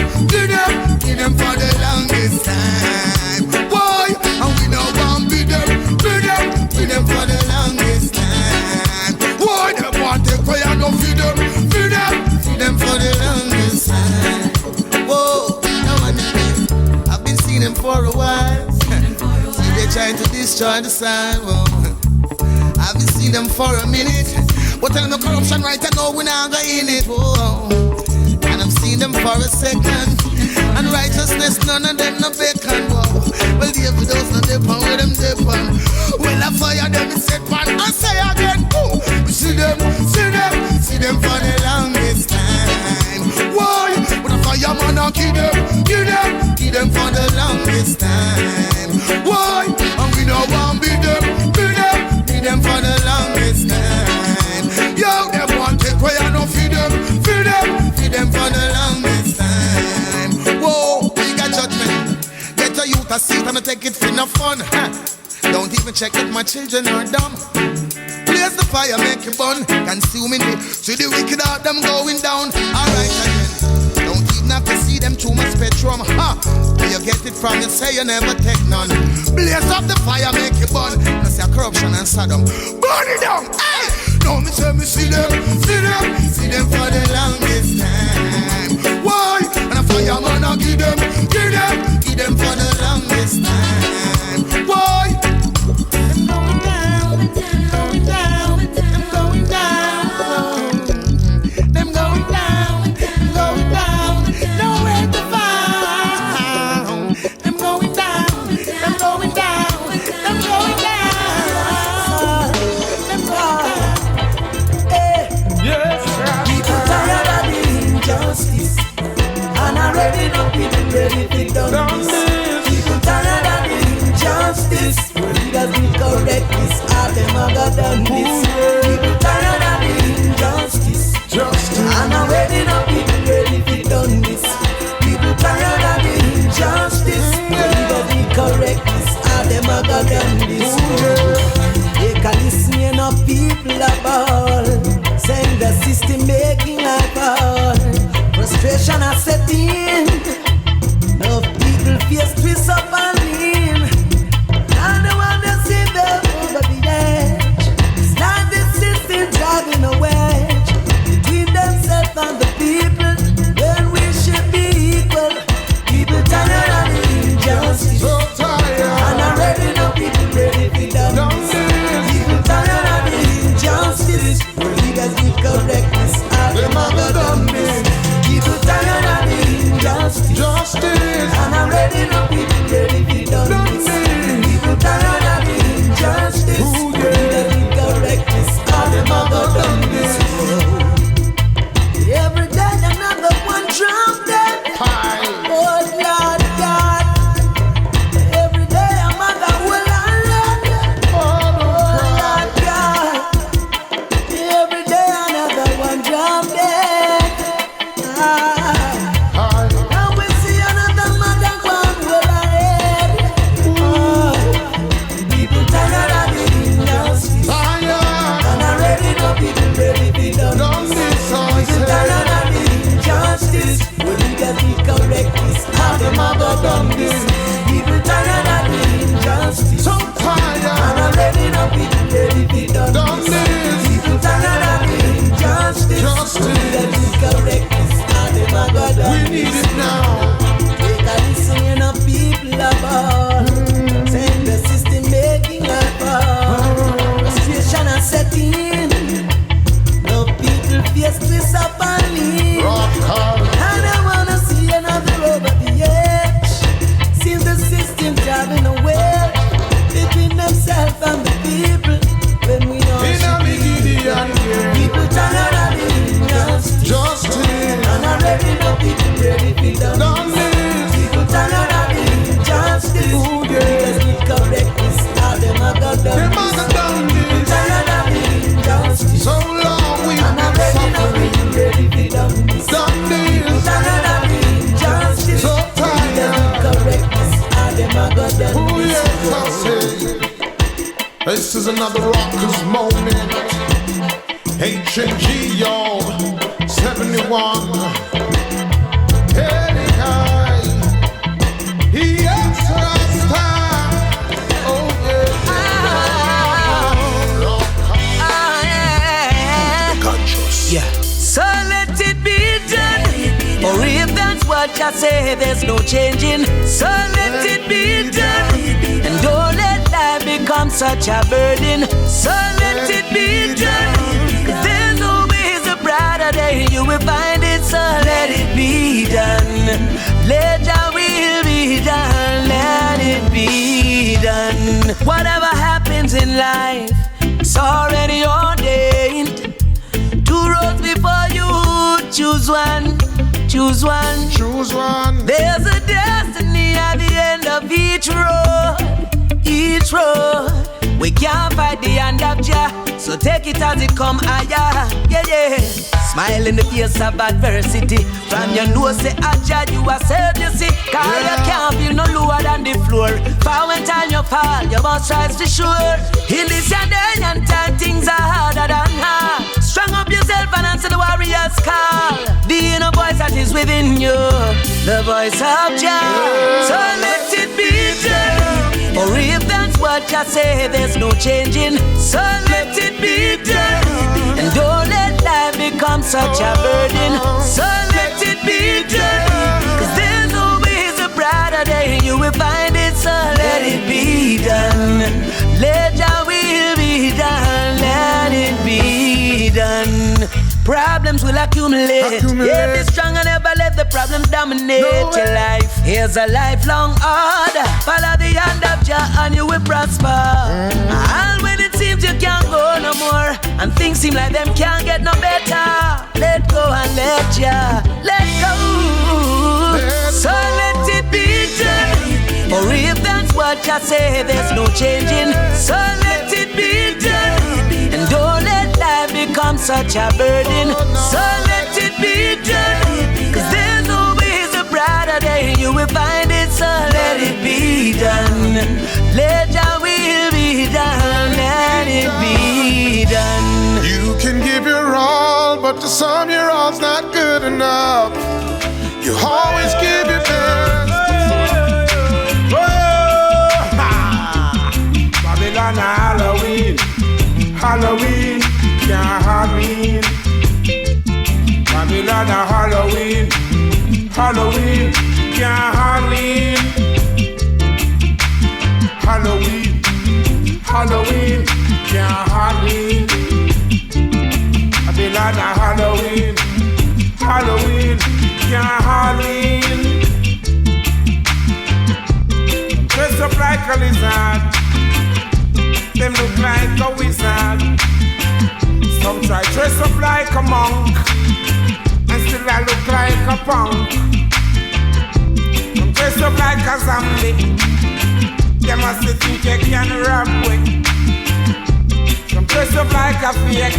for the longest time. Why? And we know one beat them for the longest time. Why? Them want to cry and don't feed them for the longest time. Whoa, I've been seeing them for a while. See, they're trying to destroy the sign. Whoa. I've been seeing them for a minute. But tell them no corruption right I know we not go in it. Whoa. And I've seen them for a second. And righteousness, none of them no bacon. Whoa. Well, the evidence no depend where them depend. Well, I fire them in set pan and say again. Ooh. We see them for the longest time. Why? But the fireman will kill them for the longest time. Why? And we know one beat them for the longest time. Yo, them want to cry and don't feed them for the longest time. Whoa, we got judgment. Get a youth a seat and take it for no fun. Don't even check if my children are dumb. Blaze the fire, make it burn. Consuming it, see the wicked out them going down. Alright again. Don't even have to see them through my spectrum. Where you get it from, you say you never take none. Blaze up the fire, make it burn. I say corruption and Sodom. Burn it down, hey! No, me say me see them for the longest time. Why? And a fireman I give them for the longest time. Why? Them going down, them going down, them going down. Them going down, nowhere to find. Them going down, them going down, them going down. Them going down. People tired of the injustice, and I'm ready to be ready to done this. People tired of the injustice, leaders will correct this. All them have done this. People tired of the injustice, and I'm ready to be ready to done this. People tired of the injustice, leaders will correct this. All them have done this. They can listen enough people about. Saying the system making life hard. Frustration has set in. No people face twist up and lean. And the one that see them over the edge. It's not the system driving a wedge between themselves and the people. When we should be equal. People tired of the injustice. So tired. And I'm ready now, people ready for done this. People tired of the injustice. Leaders will correct this. All them have done this. People tired of the injustice. And I'm ready now, people ready for done this. People tired of the injustice. Leaders will correct this. All them have done this. Every day another one drop dead. Oh Lord God. Every day I'm at the will and learn. Oh Lord God. Every day another one drop dead. Now we see another mother one will ahead. People tired of the injustice. And I'm ready now, people ready to done this. People tired of the injustice. We need to be correct this. How them have done this. People tired of the injustice. And I'm ready now, people ready to done this. People tired of the injustice. We need to be correct this. How them have This is another rockers moment. HNG, y'all. 71. Hey, hi. Yes, Rasta. Oh, yeah. Conscious. Yeah. So let it be done. Or if that's what you say, there's no changing. So let it be done. And don't let life become such a burden. So let it be done. 'Cause there's always a brighter day. You will find it. So let it be done. Let your will be done. Let it be done. Whatever happens in life, it's already ordained. Two roads before you, choose one. Choose one. Choose one. There's a destiny at the end of each road. Each road. We can't fight the hand of Jah, so take it as it come higher. Yeah, yeah. Smile in the face of adversity. From your nose say Jah, you are saved, you see. Cause you can't feel no lower than the floor. For when time you fall, you must rise to shore. In this day and time, things are harder than hard. Strong up yourself and answer the warrior's call. The inner voice that is within you, the voice of Jah. So let it be done. Or if that's what you say, there's no changing. So let it be done. And don't let life become such a burden. So let it be done. 'Cause there's always a brighter day. You will find it. So let it be done. Let your will be done. Let it be done. Problems will accumulate. Yeah, be strong and never let the problems dominate your life. Here's a lifelong order. Follow the hand of Jah and you will prosper. And when it seems you can't go no more and things seem like them can't get no better, let go and let Jah let go. So let it be done. Or if that's what you say, there's no changing. So let it be done. And don't let life become such a burden. So let it be done. 'Cause there's always a brighter day. You will find it. So let it be done. Let your will be done. Let it be done. You can give your all, but to some your all's not good enough. You always give your best. Babylon Halloween, Halloween, yeah Halloween. Babylon Halloween, Halloween, yeah Halloween. Halloween, Halloween, yeah Halloween. Babylon Halloween, Halloween, yeah Halloween. Dress up like a lizard. Them look like a wizard. Some try dress up like a monk, and still I look like a punk. Some dress up like a zombie. They must think you can rob with. Some dress up like a fake.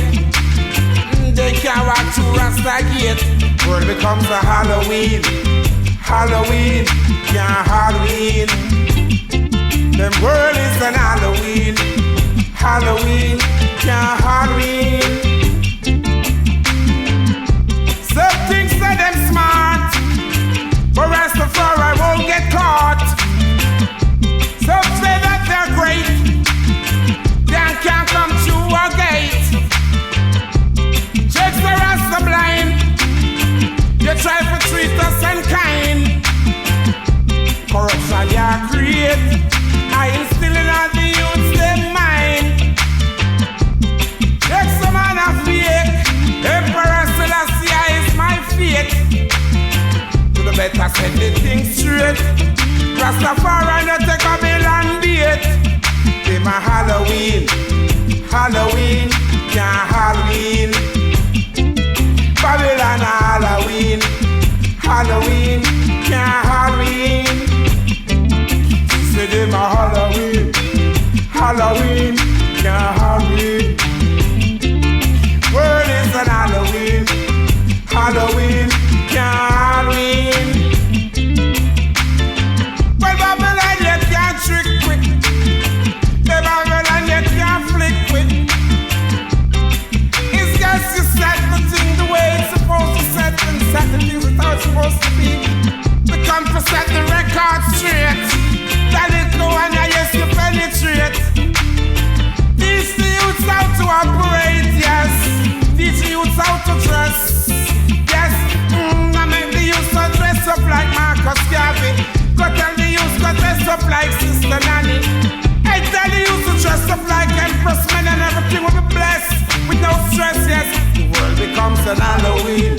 They can't walk through Rasta gate. World becomes a Halloween. Halloween, yeah Halloween. Them world is an Halloween. Halloween, yeah Halloween. Some things say them smart, but Rastafari won't get caught. Some say that they're great, they can't come through our gate. Checks the Rasta blind, you try to treat us unkind. Corruption you create, I instilling on the youths their mind. Take some man of fake, Emperor Selassie is my fate. To the better set the thing straight. Rastafari no take a bill and date. They my Halloween, Halloween, yeah Halloween. Babylon Halloween, Halloween, yeah Halloween. Say them a Halloween, Halloween, yeah Halloween. World is an Halloween, Halloween, yeah Halloween. Well, Babylon you can't trick quick. The Babylon you can't how it's supposed to be. We come to set the record straight. Tell it go and yes, you penetrate. Teach the youths how to operate, yes. Teach the youths how to dress, yes. I make the youths to dress up like Marcus Garvey. Go tell the youths to dress up like Sister Nanny. I tell the youths to dress up like Empress Men and everything will be blessed with no stress, yes. The world becomes an Halloween.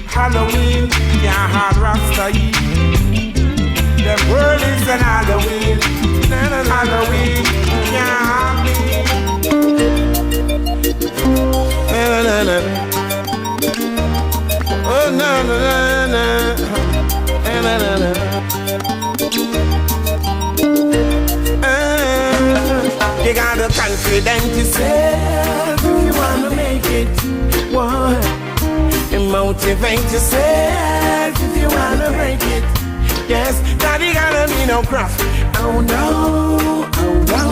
Halloween, can't hard Rasta eat. The world is an Halloween. Halloween, can't hard me. Oh, no, no, no, no. You got the confidence yourself if you wanna make it. What? And motivate yourself if you wanna break it. Yes, daddy gotta be no craft. Oh no, oh no,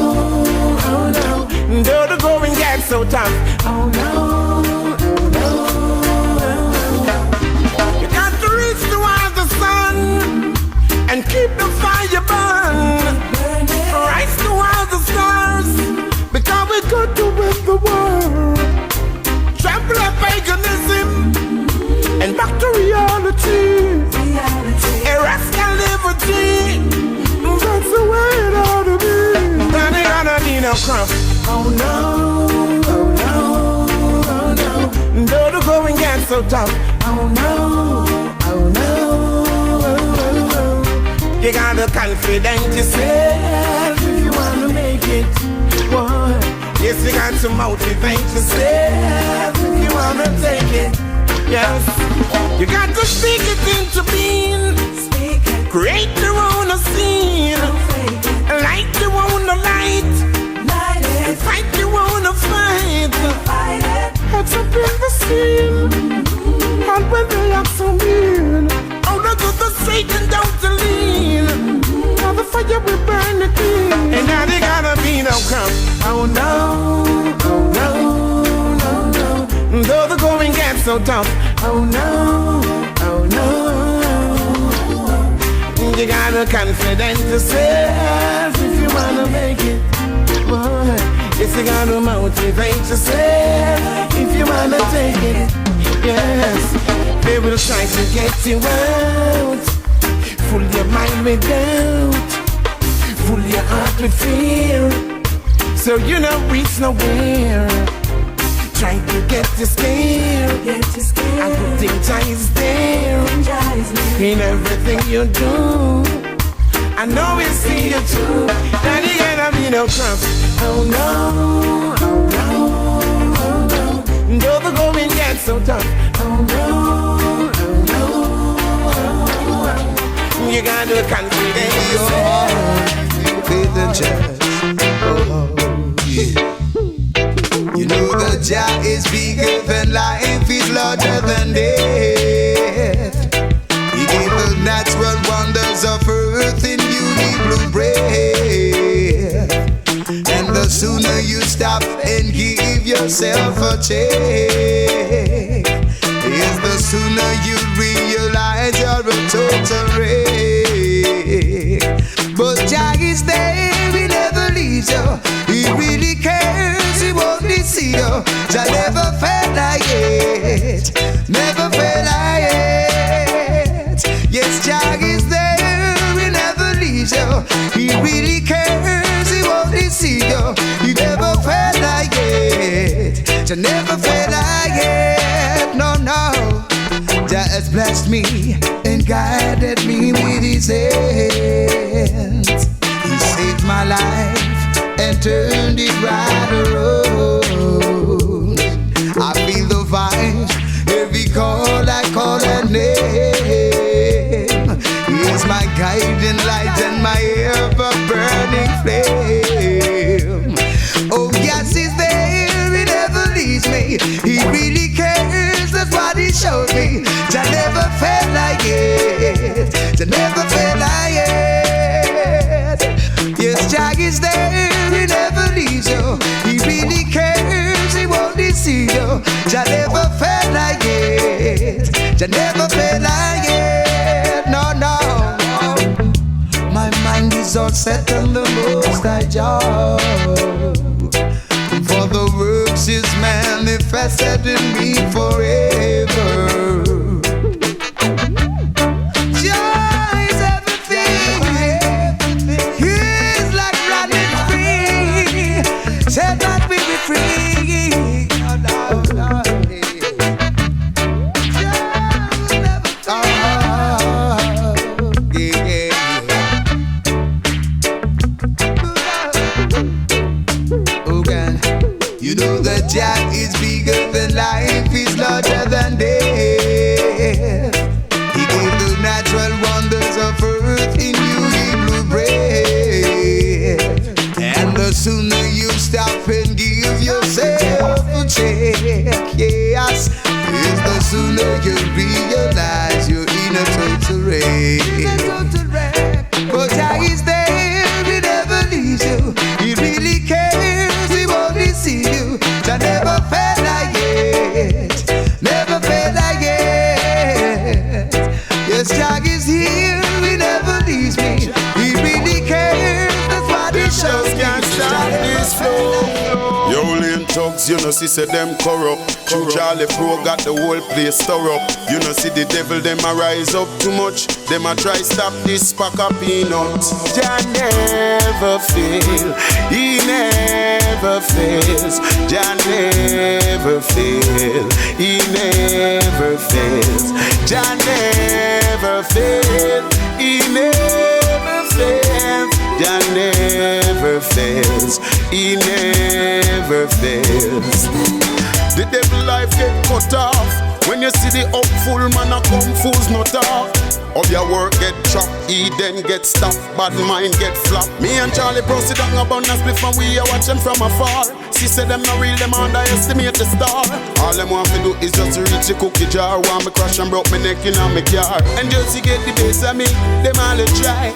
oh no. Though the going gets so tough. Oh no, oh no, oh no. You got to reach towards the sun and keep the fire burn. Rise towards the stars because we got to win the world. Trample up paganism and back to reality. Irrational liberty, that's the way it ought to be. Now they gonna need no crumb. Oh no, oh no, oh no. Though the going gets so tough. Oh no, oh no, oh, oh, oh. You got the confidence yourself if you wanna make it. What? Yes, you got to motivate yourself if you wanna take it. Yes, you got to speak it into being. Create your own scene. Light your own light. And fight your own fight. Heads up in the scene. And when they are so mean, oh, no, the Satan don't lean. Now the fire will burn the king. And now they gotta be no come. Oh no, oh no, no, no. Though the going gets so tough. Oh no, oh no. You gotta confidence yourself if you wanna make it. Boy, yes, you gotta motivate yourself if you wanna take it. Yes, they will try to get you out. Full your mind with doubt, full your heart with fear, so you don't reach nowhere. Trying to get you scared, and putting ties there in everything you do. I know we see you too. Now you gotta be no crumb. Oh no, oh no, oh no. Though the going gets so tough. Oh no, oh no, oh no. You gotta confidence your heart, faith and trust. Oh yeah. You know that Jah is bigger than life, is larger than death. He gave the natural wonders of earth in you blue breath. And the sooner you stop and give yourself a check, is the sooner you realize you're a total wreck. But Jah is there, he never leaves you. He really cares, he won't deceive you. Jah never fail like it, never fail like it. Yes, Jah is there, he never leaves you. He really cares, he won't deceive you. He never fail like it, Jah never fail like it. No, no. Jah has blessed me and guided me with his hands. He saved my life and turned it right around. I feel the vibe every call I call her name. He is my guiding light and my ever-burning flame. Oh yes, he's there, he never leaves me. He really cares, that's what he showed me. Jah never felt like it, Jah never felt like it. Yes, Jah is there, he never leaves you. He really cares, he won't deceive you. Jah never felt like it, Jah never felt like eyes are set on the Most High Jah. For the works is manifested in me forever. Jah is everything. He's like running free. Said that we be free. Jah is bigger than life, is larger than death. He gave the natural wonders of earth in you, he blew breath. And the sooner you stop and give yourself a check, yes, is the sooner you realize you're in a total wreck. But Jah is there, he never leaves you. He really cares, he won't deceive you. Jah never fail like yet, never fail like yet. Yes, Jah is here, he never leaves me. He really cares, that's why he shows me. Can't stop this flow. Yo, lame thugs, you know, see, say them corrupt. True Charlie Pro got the whole place stir up. You know, see the devil, them a rise up too much. Them a try stop this pack of peanuts. Jah never fail, he never fails. Jah never fail, he never fails. Jah never fail, he never fails. Jah never fails, he never fails. The devil life get cut off. When you see the hopeful man a come, fools not talk. Of your work get chopped, he then get stopped. Bad mind get flopped. Me and Charlie proceed on abundance before we are watching from afar. She said them not real, them underestimate the star. All them want to do is just to reach the cookie jar. Want me crash and broke my neck in on my car. And just to get the base of me, them all a try.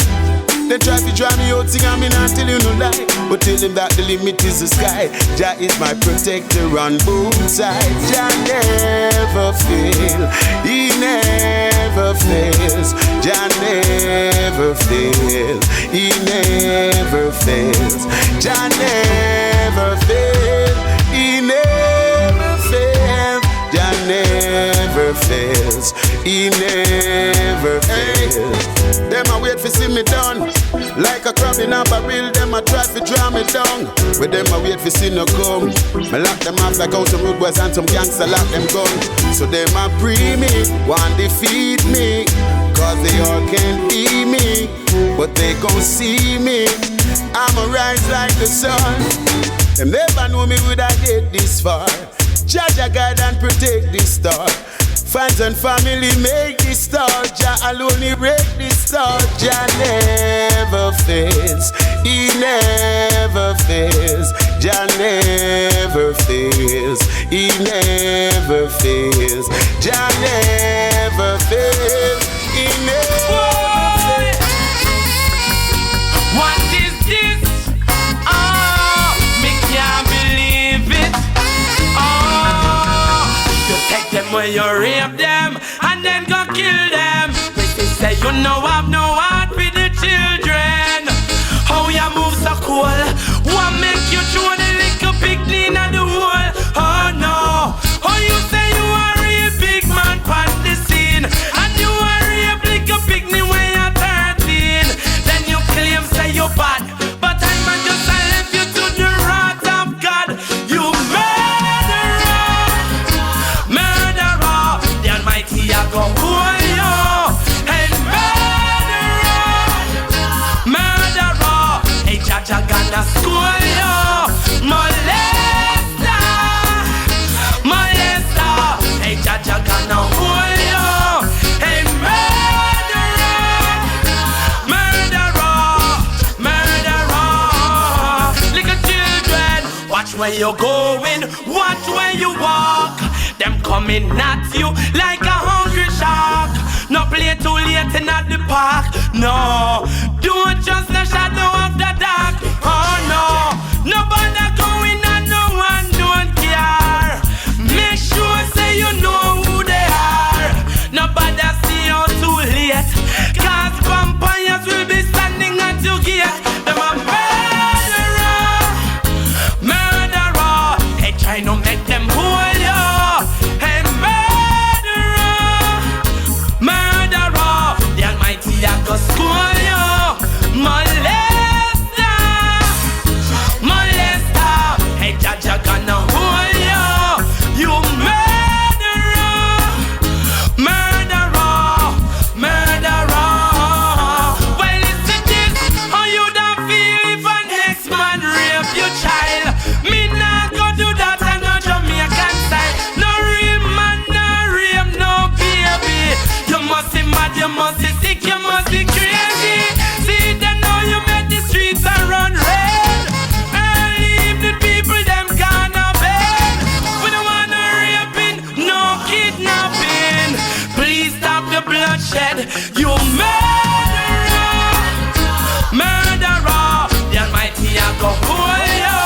They try to drive me out, sing and me not tell you no lie. But tell them that the limit is the sky. Jah is my protector on both sides. Jah never fail, he never fails. Jah never fail, he never fails. Jah never fail, he never fails. Jah never fails, he never fails. Them a wait for see me done, like a crab in a barrel. Them a try to draw me down, with them a wait for see no come. Me lock them off like how some rude boys and some gangster lock them gun. So them a pre me, want defeat me, cause they all can't be me, but they gon' see me. I'ma rise like the sun. Them never know me would I get this far. Judge a guide and protect this star. Fans and family make this star. Jah alone he break this star. Jah never fails, he never fails. Jah never fails, he never fails. Jah never fails, he never fails. What is this? Oh, me can't believe it. Oh, you take them when you rape them and then go kill them. They say you know I've no heart for the children. How you move so cool? What make you throw the little big clean of the wall? Oh no! Oh, you say you are a big man on the scene, and you are a little picnic when you're 13. Then you claim say you're bad, but I'm just left you to the wrath of God. You murderer, murderer. The Almighty I go hold you. And murderer, murderer. Hey, Jaja gonna school you. Molester, molester. Hey, Jaja gonna hold you. Hey, murderer, murderer, murderer. Little children, watch where you're going, watch where you walk. Them coming at you like a hungry shark. No play too late in at the park. No, don't trust the shadow of the dark. Oh no, nobody going and no one don't care. Make sure say you know who they are. Nobody see you too late, cause vampires will be standing at your gate. must be sick, you must be crazy. See, they know you make the streets and run red. Early evening people, them gonna bed. We don't want no raping, no kidnapping. Please stop the bloodshed, you murderer, murderer. The Almighty I go hold you.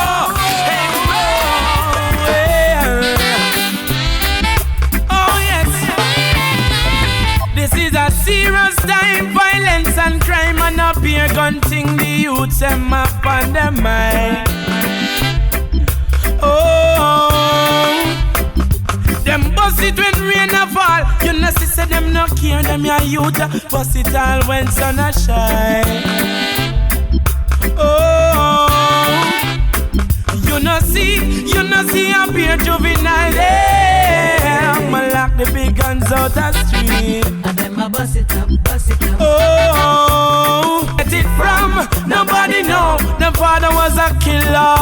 Hey, oh yes, this is a serious time. Violence and crime and up here gunting the youths them up on their mind. Oh, them bust it when rain a fall. You know see say them no care, them your youth bust it all when sun a shine. Oh, you know see up here juvenile. I'ma lock the big guns out the street. And them a bust it up, bust it up. Oh, get it from nobody know. The father was a killer.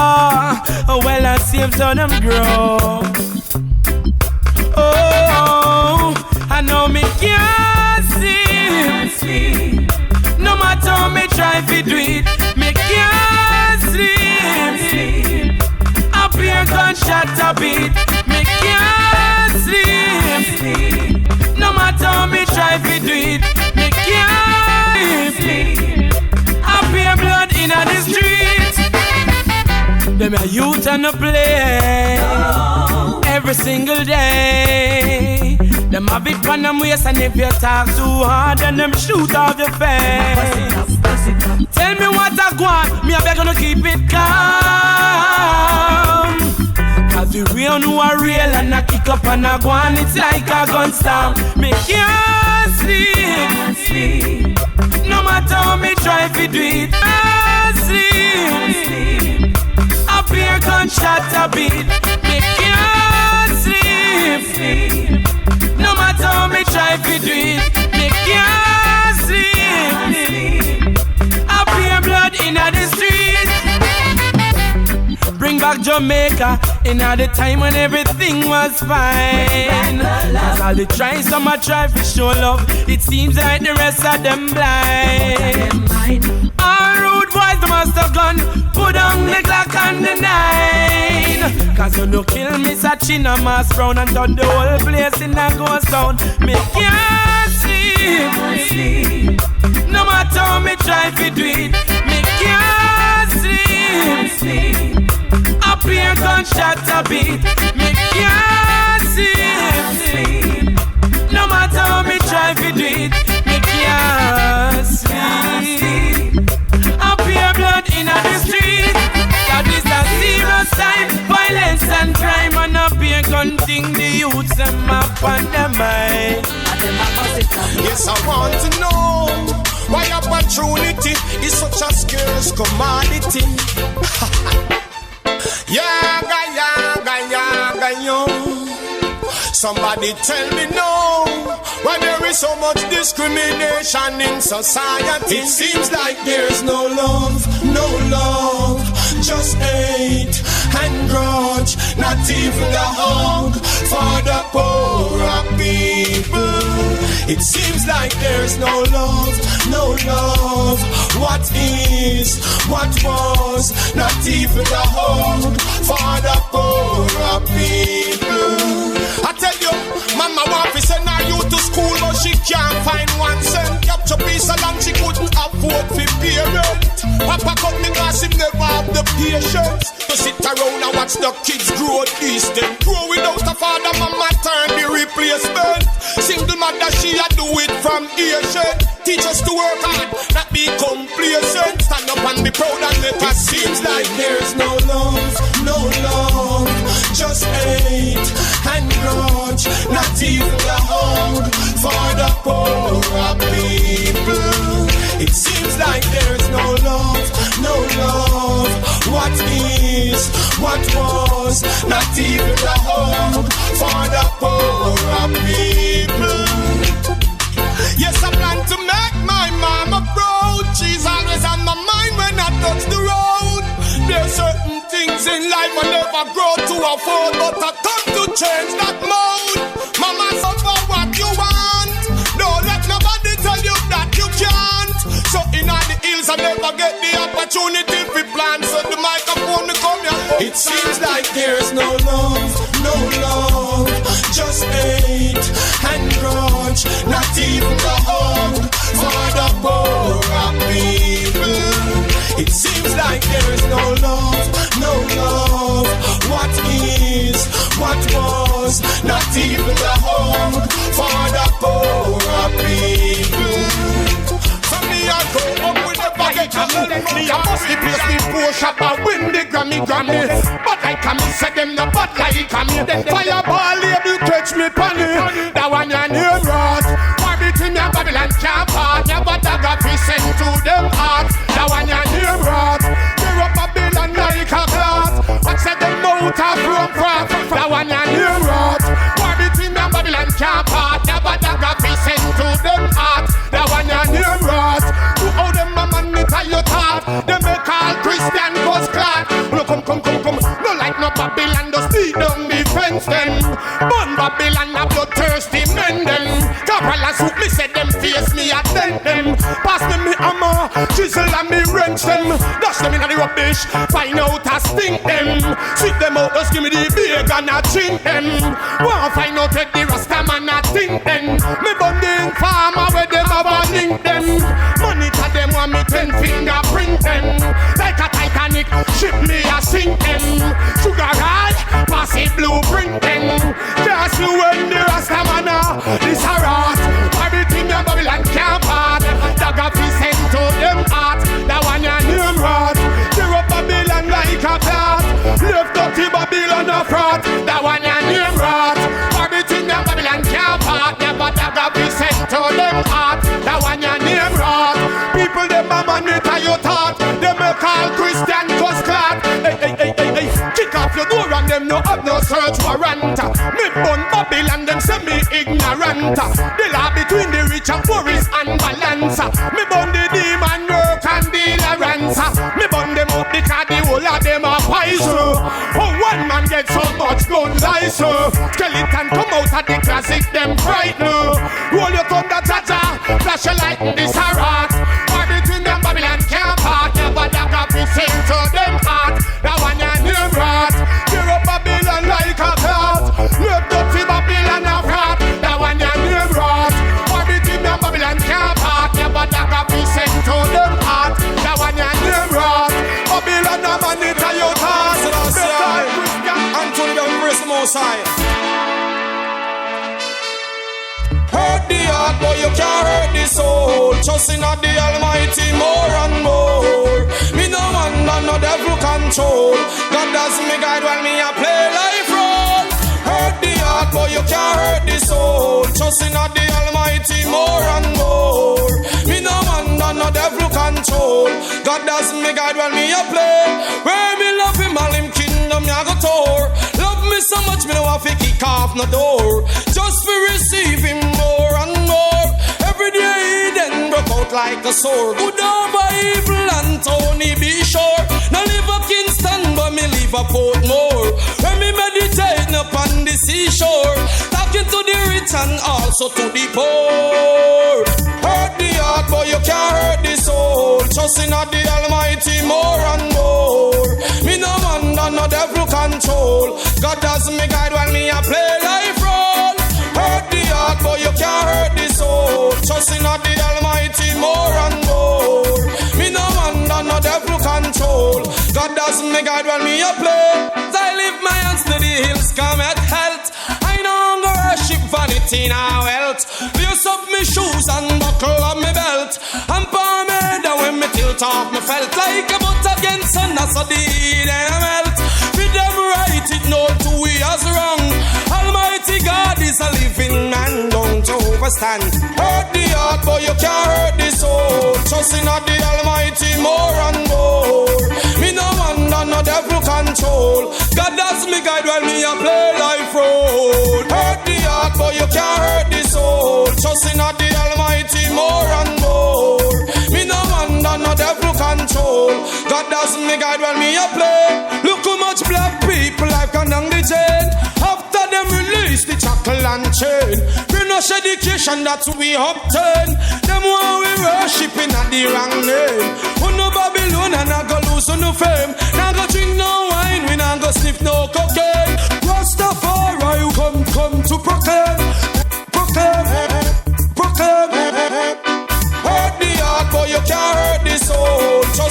Oh, well, I saved so them grow. Oh, I know me can't sleep. No matter how me try to do it, me can't sleep. Up here gunshot a beat, me can't sleep. No matter how me try to do it, me can't sleep. Up here blood in the street. Them a youth on the play every single day. Them have it on them waist, and if you talk too hard, then them shoot off your face. Tell me what I want, me I beg you to keep it calm. Cause the real know are real, and I kick up and I go on, it's like a gun storm. Me can't sleep. No matter how me try to do it, can't sleep. Up here gunshot a beat, me can't sleep. No matter how me try to do it, me can't sleep. Up here blood in the street. Bring back Jamaica in the time when everything was fine. Cause all the try, some a try to show love. It seems like the rest of them blind. All rude boys, they must have gone. Put on the clock and the 9. Cause you no kill me, Sachina Mass Brown, and turn the whole place in a ghost town. Me can't sleep. No matter how me try to do it, me can't sleep. Up here gunshot a beat, me can't sleep. No matter how me try to do it, me can't sleep. Up here blood in the street. That is a serious time. Violence and crime, and up here gunting the youths them up on their mind. Yes, I want to know why opportunity is such a scarce commodity. Yo. Somebody tell me no, why there is so much discrimination in society. It seems like there's no love, just hate and grudge. Not even the hug for the poor people. It seems like there's no love. What is, what was, not even the hug for the poor people. I tell you, Mama want to send her youth to school, but she can't find 1 cent. Capture piece of land she couldn't afford for parent. Papa cut me glass, him never have the patience to sit around and watch the kids grow these them. Grow without a father, Mama turn the replacement. Single mother, she a do it from Asian. Teach us to work hard, not be complacent. Stand up and be proud and let us. Seems like there's no love, just hate and grudge. Not even the hug for the poor people. It seems like there's no love. What is, what was, not even the hug for the poor people. Yes, I plan to make my mama proud. She's always on my mind when I touch the road. There's certain things in life I never grow to afford, but I come to change that mode. Mama, suffer what you want. Don't let nobody tell you get the opportunity to plan, so the microphone to come here. It seems like there's no love, just hate and grudge, not even the hug for the poor people. It seems like there's no love, what is, what was, not even the hug for the poor people. From me I go up with the baguette and me I must be place the poor shop and win the Grammy. But I come and say them no bad like me. Fireball label catch me panny. That one your name right. Everything your Babylon can't part. Never dagger be sent to them heart. That one your name right. Tear up Babylon like a cloth. But say them out of from far. That one your name right. Everything your Babylon can't part. Never dagger be sent to them heart. That one your name right. To all them a man it are your thought. Them make all Christian goes clad. No come. No like no Babylon just beat down the fence them. Bun Babylon a bloodthirsty men them. Couple of soup me said them face me attend them. Pass me hammer, chisel and me wrench them. Dash them in the rubbish, find out a stink them. Sweep them out, just give me the big and a chink them. Want find out where the Rasta man a think them. Me bun the farmer where them have a link them. Monitor them want me 10 fingerprint them. Like a Titanic, ship me a sink them. Sugar high, pass it blueprint them. Just you when the Rasta man this a rat. Everything your Babylon can't part. Dagger fi sent to them heart. That one your name rat. Tear up Babylon like a cloth. Left dirty Babylon a fraud. That one your name rat. Everything your Babylon can't part. Never dagger fi sent to them heart. That one your name rat. People them a monitor your thought. They make all Christian cuss clot. Hey. Kick off your door and them no have no search warrant. Me bun Babylon them say me ignorant. The law between the rich and poor is unbalance. Me bun the demon work and dealerance. Me bun them up because the whole of them are poison. Oh, one man get so much gun license. Skeleton come out of the closet, them frightened. Roll your thunder, cha-cha, flash your light in this a rat. Everything them Babylon can't part. Never dagger be sent to them heart. That one your name rat. Tear up Babylon like a cloth. Left dirty Babylon a fraud. That one your name rat. Everything them Babylon can't part. Never dagger be sent to them heart. That one your name rat. Babylon a monitor your thoughts. Until them embrace the Most High. Hurt the heart, but you can't hurt the soul. Trusting in the Almighty more and more. Me no under no devil control. God does me guide while me a play life role. Hurt the heart, but you can't hurt the soul. Trusting in the Almighty more and more. Me no under no devil control. God does me guide while me a play. Where me love him, all him kingdom me a go tour. Love me so much, me no have to kick off no door. Just for receive him more and more. Every day he then broke out like a sword. Good over evil and Tony be sure. Now live a Kingston but me live a Portmore. When me meditate upon the seashore. Talking to the rich and also to the poor. Hurt the heart but you can't hurt the soul. Trusting in the Almighty more and more. Me no under no devil control. God does me guide while me a play life role. Hurt the heart but you can't hurt the soul. Trusting in the Almighty more and more. Me no under no devil control. God does me guide while me a play. I lift my hands to the hills, come at health. I no longer worship vanity now wealth. Lace up me shoes and buckle up me belt. And palm me head when me tilt off me felt. Like a butt against sun, that's so the heat and I melt. With them right, it no two years wrong. Almighty God is a living man, don't overstand. Hurt the heart, but you can't hurt the soul. Trusting in the Almighty more and more. Me no under no devil control. God does me guide while me a play life road. Hurt the heart, but you can't hurt the soul. Trusting in the Almighty more and more. Me no under no devil control. God does me guide while me a play. Look how much black people I've gone down the chain. After them release the shackle and chain. Finish education that's we obtain. Them while we worshiping at the wrong name. Who nobody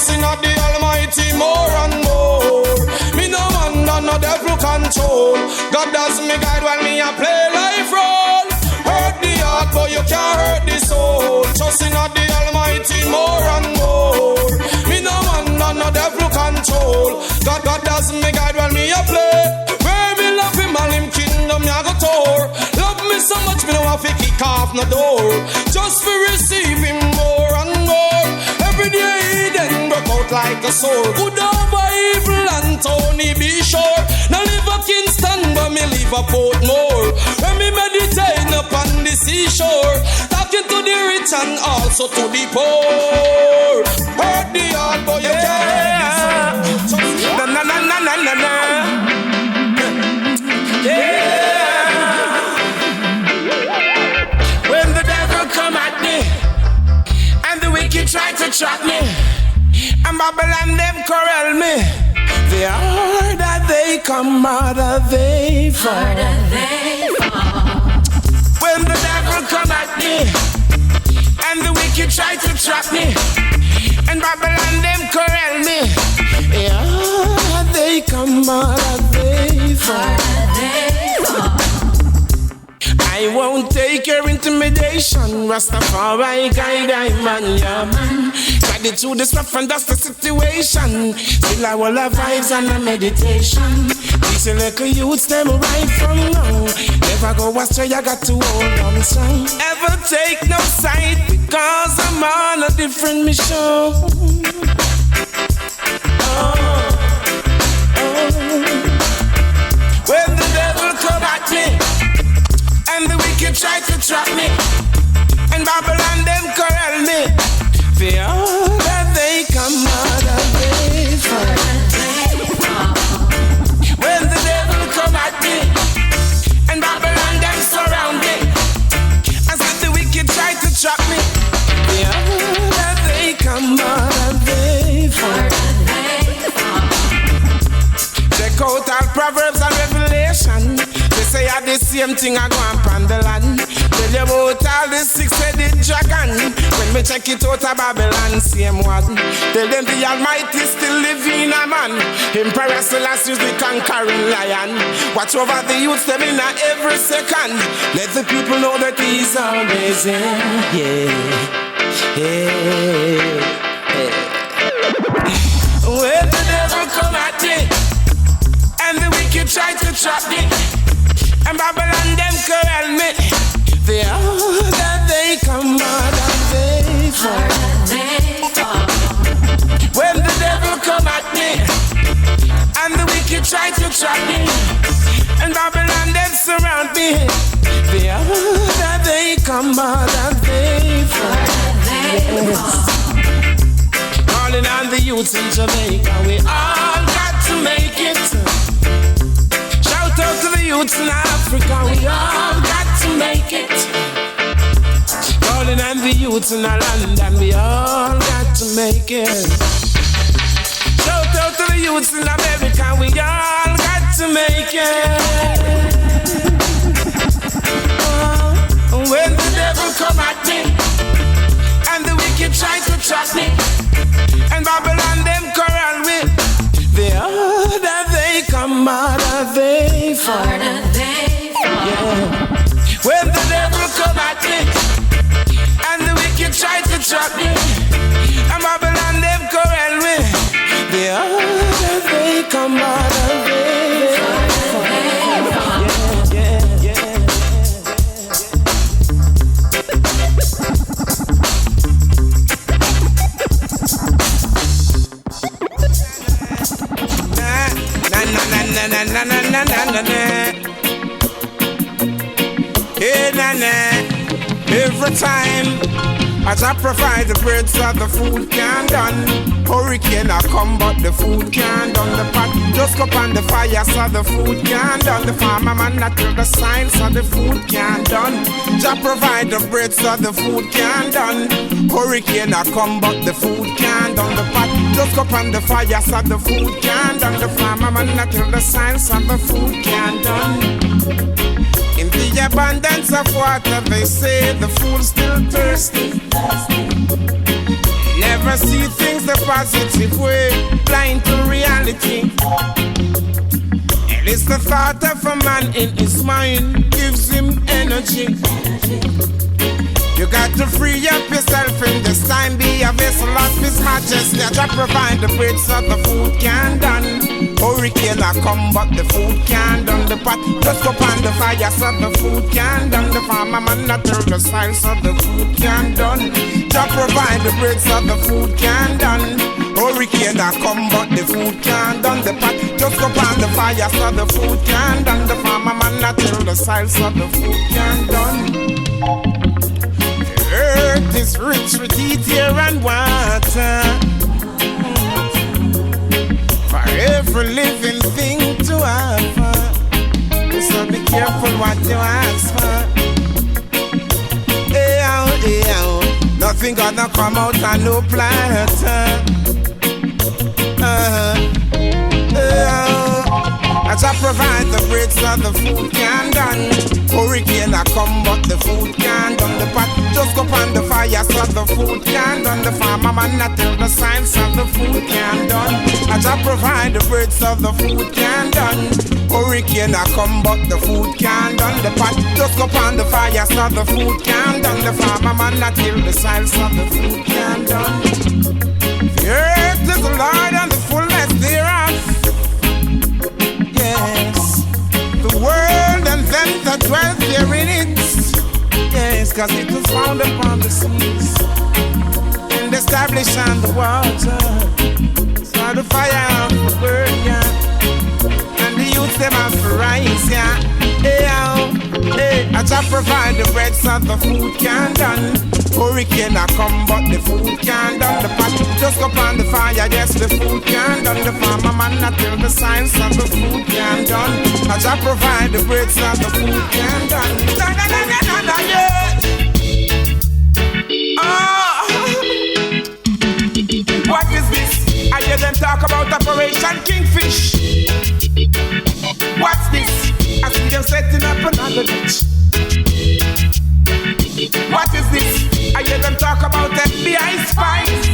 trusting of the Almighty more and more. Me no under no devil control. God does me guide while me a play life role. Hurt the heart, but you can't hurt the soul. Trusting of the Almighty more and more. Me no under no devil control. God does me guide while me a play. Where me love him and him kingdom me a go tour. Love me so much me no have to kick off no door. Just for receive him more and more. Every day he then broke out like a sword. Good over evil and Tony be sure. Now live a Kingston but me live a Portmore. When me meditate upon the seashore. Talking to the rich and also to the poor. Hurt the heart but you can't. Na na na na na na na. Yeah. When the devil come at me and the wicked try to trap me and Babylon them corral me, the harder they come, harder they fall. When the devil come at me and the wicked try to trap me and Babylon them corral me, the harder they come, harder they fall. I won't take your intimidation. Rastafari guide I man, yeah man. Guided through the stuff and that's the situation. Still I will have vibes and a meditation. These little youths them right from wrong. Never go astray, I got to hold on strong. Ever take no side because I'm on a different mission. When the devil come at me and the wicked try to trap me and Babylon them corral me, the harder they come, harder they fall. When the devil come at me and Babylon them surround me, as if the wicked try to trap me, the harder they come, harder they fall. Check out all Proverbs and Revelation. They say I the same thing I go on the land. Tell you about all the six-headed dragon. When me check it out of Babylon, same one. Tell them the Almighty still live in a man. Emperor Selassie is the conquering lion. Watch over the youths them in every second. Let the people know that he's always here. When the devil come at me and the wicked try to trap me and Babylon them corral me, the harder they come, harder they fall. When the devil come at me and the wicked try to trap me and Babylon them surround me, the harder they come, harder they fall. Calling on the youths in Jamaica, we all got to make it. Shout out to the youths in Africa, we all got to make it. Calling on the youths in London, we all got to make it. Shout out to the youths in America, we all got to make it. When the devil come at me and the wicked try to trap me and Babylon them corral me, the harder they come, harder they fall. Yeah. When the devil come at me and the wicked try to trap me and Babylon them corral me, the harder they come, harder they fall. Na na na na na na na. Hey na na. Every time as I provide the bread so the food can done. Hurricane I come but the food can done. The pot just up on the fire so the food can done. The farmer man not till the sign so the food can done. Just provide the bread so the food can done. Hurricane I come but the food can done. The pot just up on the fire so the food can done. The farmer man not till the sign so the food can done. In the abundance of water, they say the fool's still thirsty. Never see things a positive way, blind to reality. And it's the thought of a man in his mind gives him energy. You got to free up yourself in this time. Be a vessel of His Majesty. To provide the bread so the food can done. Hurricane a come but the food can done. The pot just go on the fire so the food can done. The farmer man not turn the style so the food can done. To provide the bread so the food can done. Hurricane a come but the food can done. The pot just go on the fire so the food can done. The farmer man not turn the style so the food can done. Earth is rich with heat, air and water. For every living thing to offer. So be careful what you ask for. Hey, oh, hey, oh. Nothing gonna come out on no platter. Hey, oh. As I provide the bread so the food can done. Hurricane a come but the food can done. The pot just go on the fire so the food can done. The farmer man not tell the signs so the food can done. As I provide the bread so the food can done. Hurricane a come but the food can done. The pot just go on the fire so the food can done. The farmer man not tell the signs so the food can done. The earth is the Lord and the fullness thereof. Yes, the world and them that dwell therein it. Yes, cause it was found upon the seas and established on the water. So the fire of the burn, yeah. And the youth them have to rise, yeah. Hey, oh, hey, I just provide the bread so the food can done. Hurricane a come but the food can done. The pot just go on the fire, yes the food can done. The farmer man not tell the signs so the food can done. I just provide the bread so the food can done. Da, da, da, da, da, da, yeah. Oh. What is this? I hear them talk about Operation Kingfish. What's this? I see them setting up another ditch. What is this? I hear them talk about FBI spies.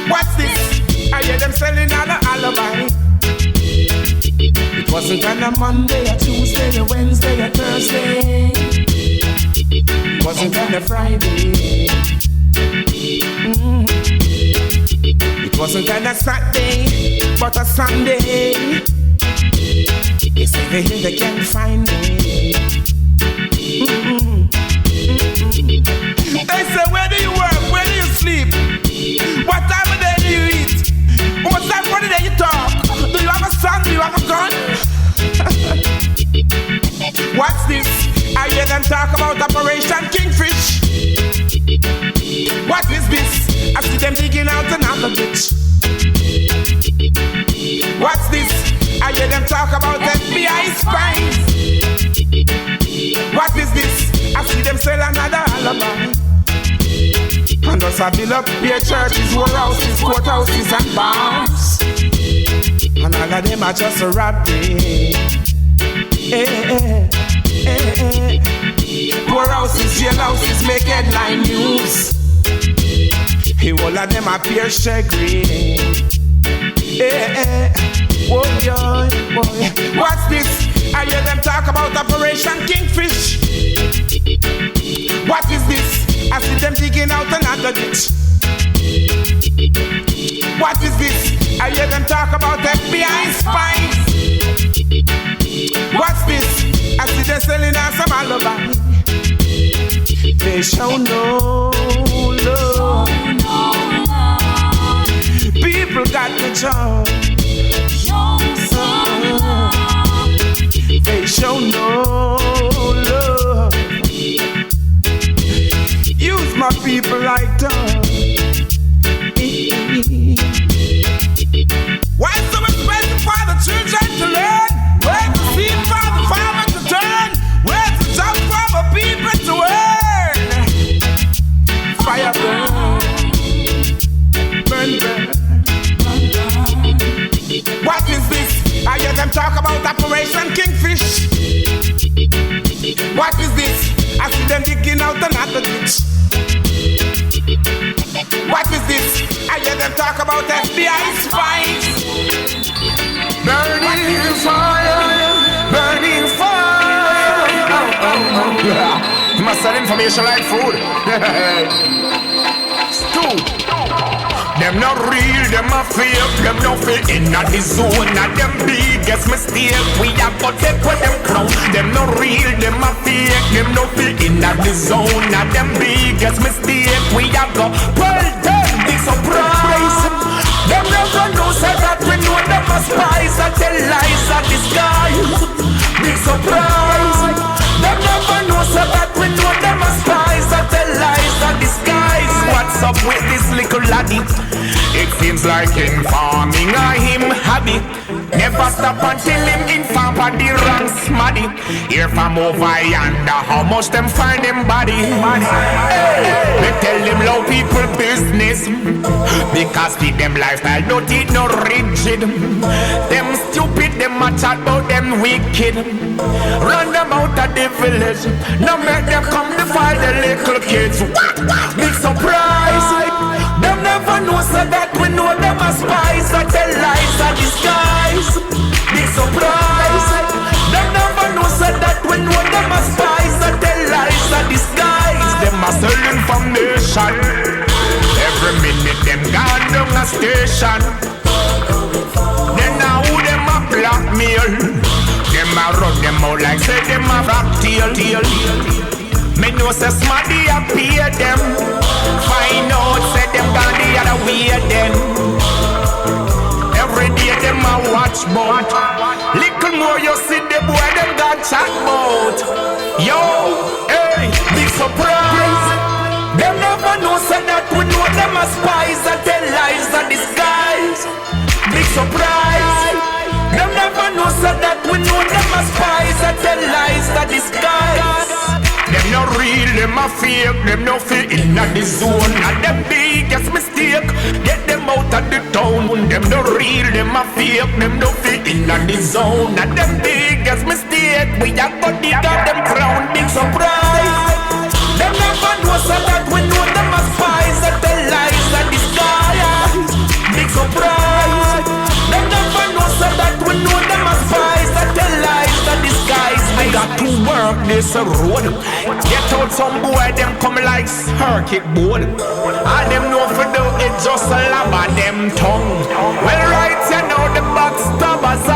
What's this? I hear them selling all the alibi. It wasn't on a Monday, a Tuesday, a Wednesday, a Thursday. It wasn't on a Friday. It wasn't on a Saturday, but a Sunday. They say they can't find me. They say, where do you work? Where do you sleep? What time of day do you eat? What time of the day you talk? Do you have a son? Do you have a gun? What's this? I hear them talk about Operation Kingfish. What is this? I see them digging out another ditch. What's this? I hear them talk about FBI spies. What is this? I see them sell another alibi. And us a build up their churches, warehouses, courthouses and bars. And all of them are just a robbery. Warehouses, jailhouses make headline news. All of them appear sreggae. Oh, boy, boy. What's this? I hear them talk about Operation Kingfish. What is this? I see them digging out another ditch. What is this? I hear them talk about FBI spies. What's this? I see them selling out some alibi. They show no love. People got the job. They show no love. Use my people like dogs. Why so much space for the children to learn? Where's the seed for the farmer to turn? Where's the job for the people to earn? Fire burn, burn, burn. What is this? I hear them talk about Operation Kingfish. What is this? I see them digging out another ditch. What is this? information like food. Two. Them not real, them a fake, them no fit in at the zone. Not them biggest mistake, we have got take with them crown. Them not real, them a fake, them no fit in at the zone. Not them biggest mistake, we have got well them big surprise. Them never know say that we know them a spies. I tell lies a disguise. Big surprise. Them never know say that we know them a spies. I tell lies a disguise. What's up with this little laddie? It seems like informing a him hobby. Never stop until him inform on the wrong smaddy. Here from over yonder, how much them find them body. They tell them low people business, because feed them lifestyle don't eat no rigid. Them stupid, them a chat about them wicked. Run them out of the village, now make them come to find the little kids. Big surprise. Them never know so that we know them as spies. I tell lies a disguise. Big surprise. Them never know so that we know them as spies. I tell lies a disguise. Them a sell information. Every minute them gone down a station. Then now who them a blackmail. Them a run them out like say them a rock tail. Me know say smarty a pay them. Find out say them gone the other way then. Every day them a watch bout. Little more you see the boy them got chat bout. Yo, hey, big surprise. Them never know say that we know them as spies. I tell lies a disguise. Big surprise. Them never know say that we know them as spies. I tell lies a disguise. Them no real, them a fake, them no fit in at the zone. And them biggest mistake, get them out of the town. Them no real, them a fake, them no fit in at the zone. And them biggest mistake, we have got the goddamn crown. Big surprise. Them never know so that we know them as spies. I tell lies and disguise. Big surprise. Them never know so that we know them as spies. I tell lies and disguise. I got to work this road. Get out some boy, them come like circuit board. All them know for do it just a lava them tongue. Well right, you know the backstabbers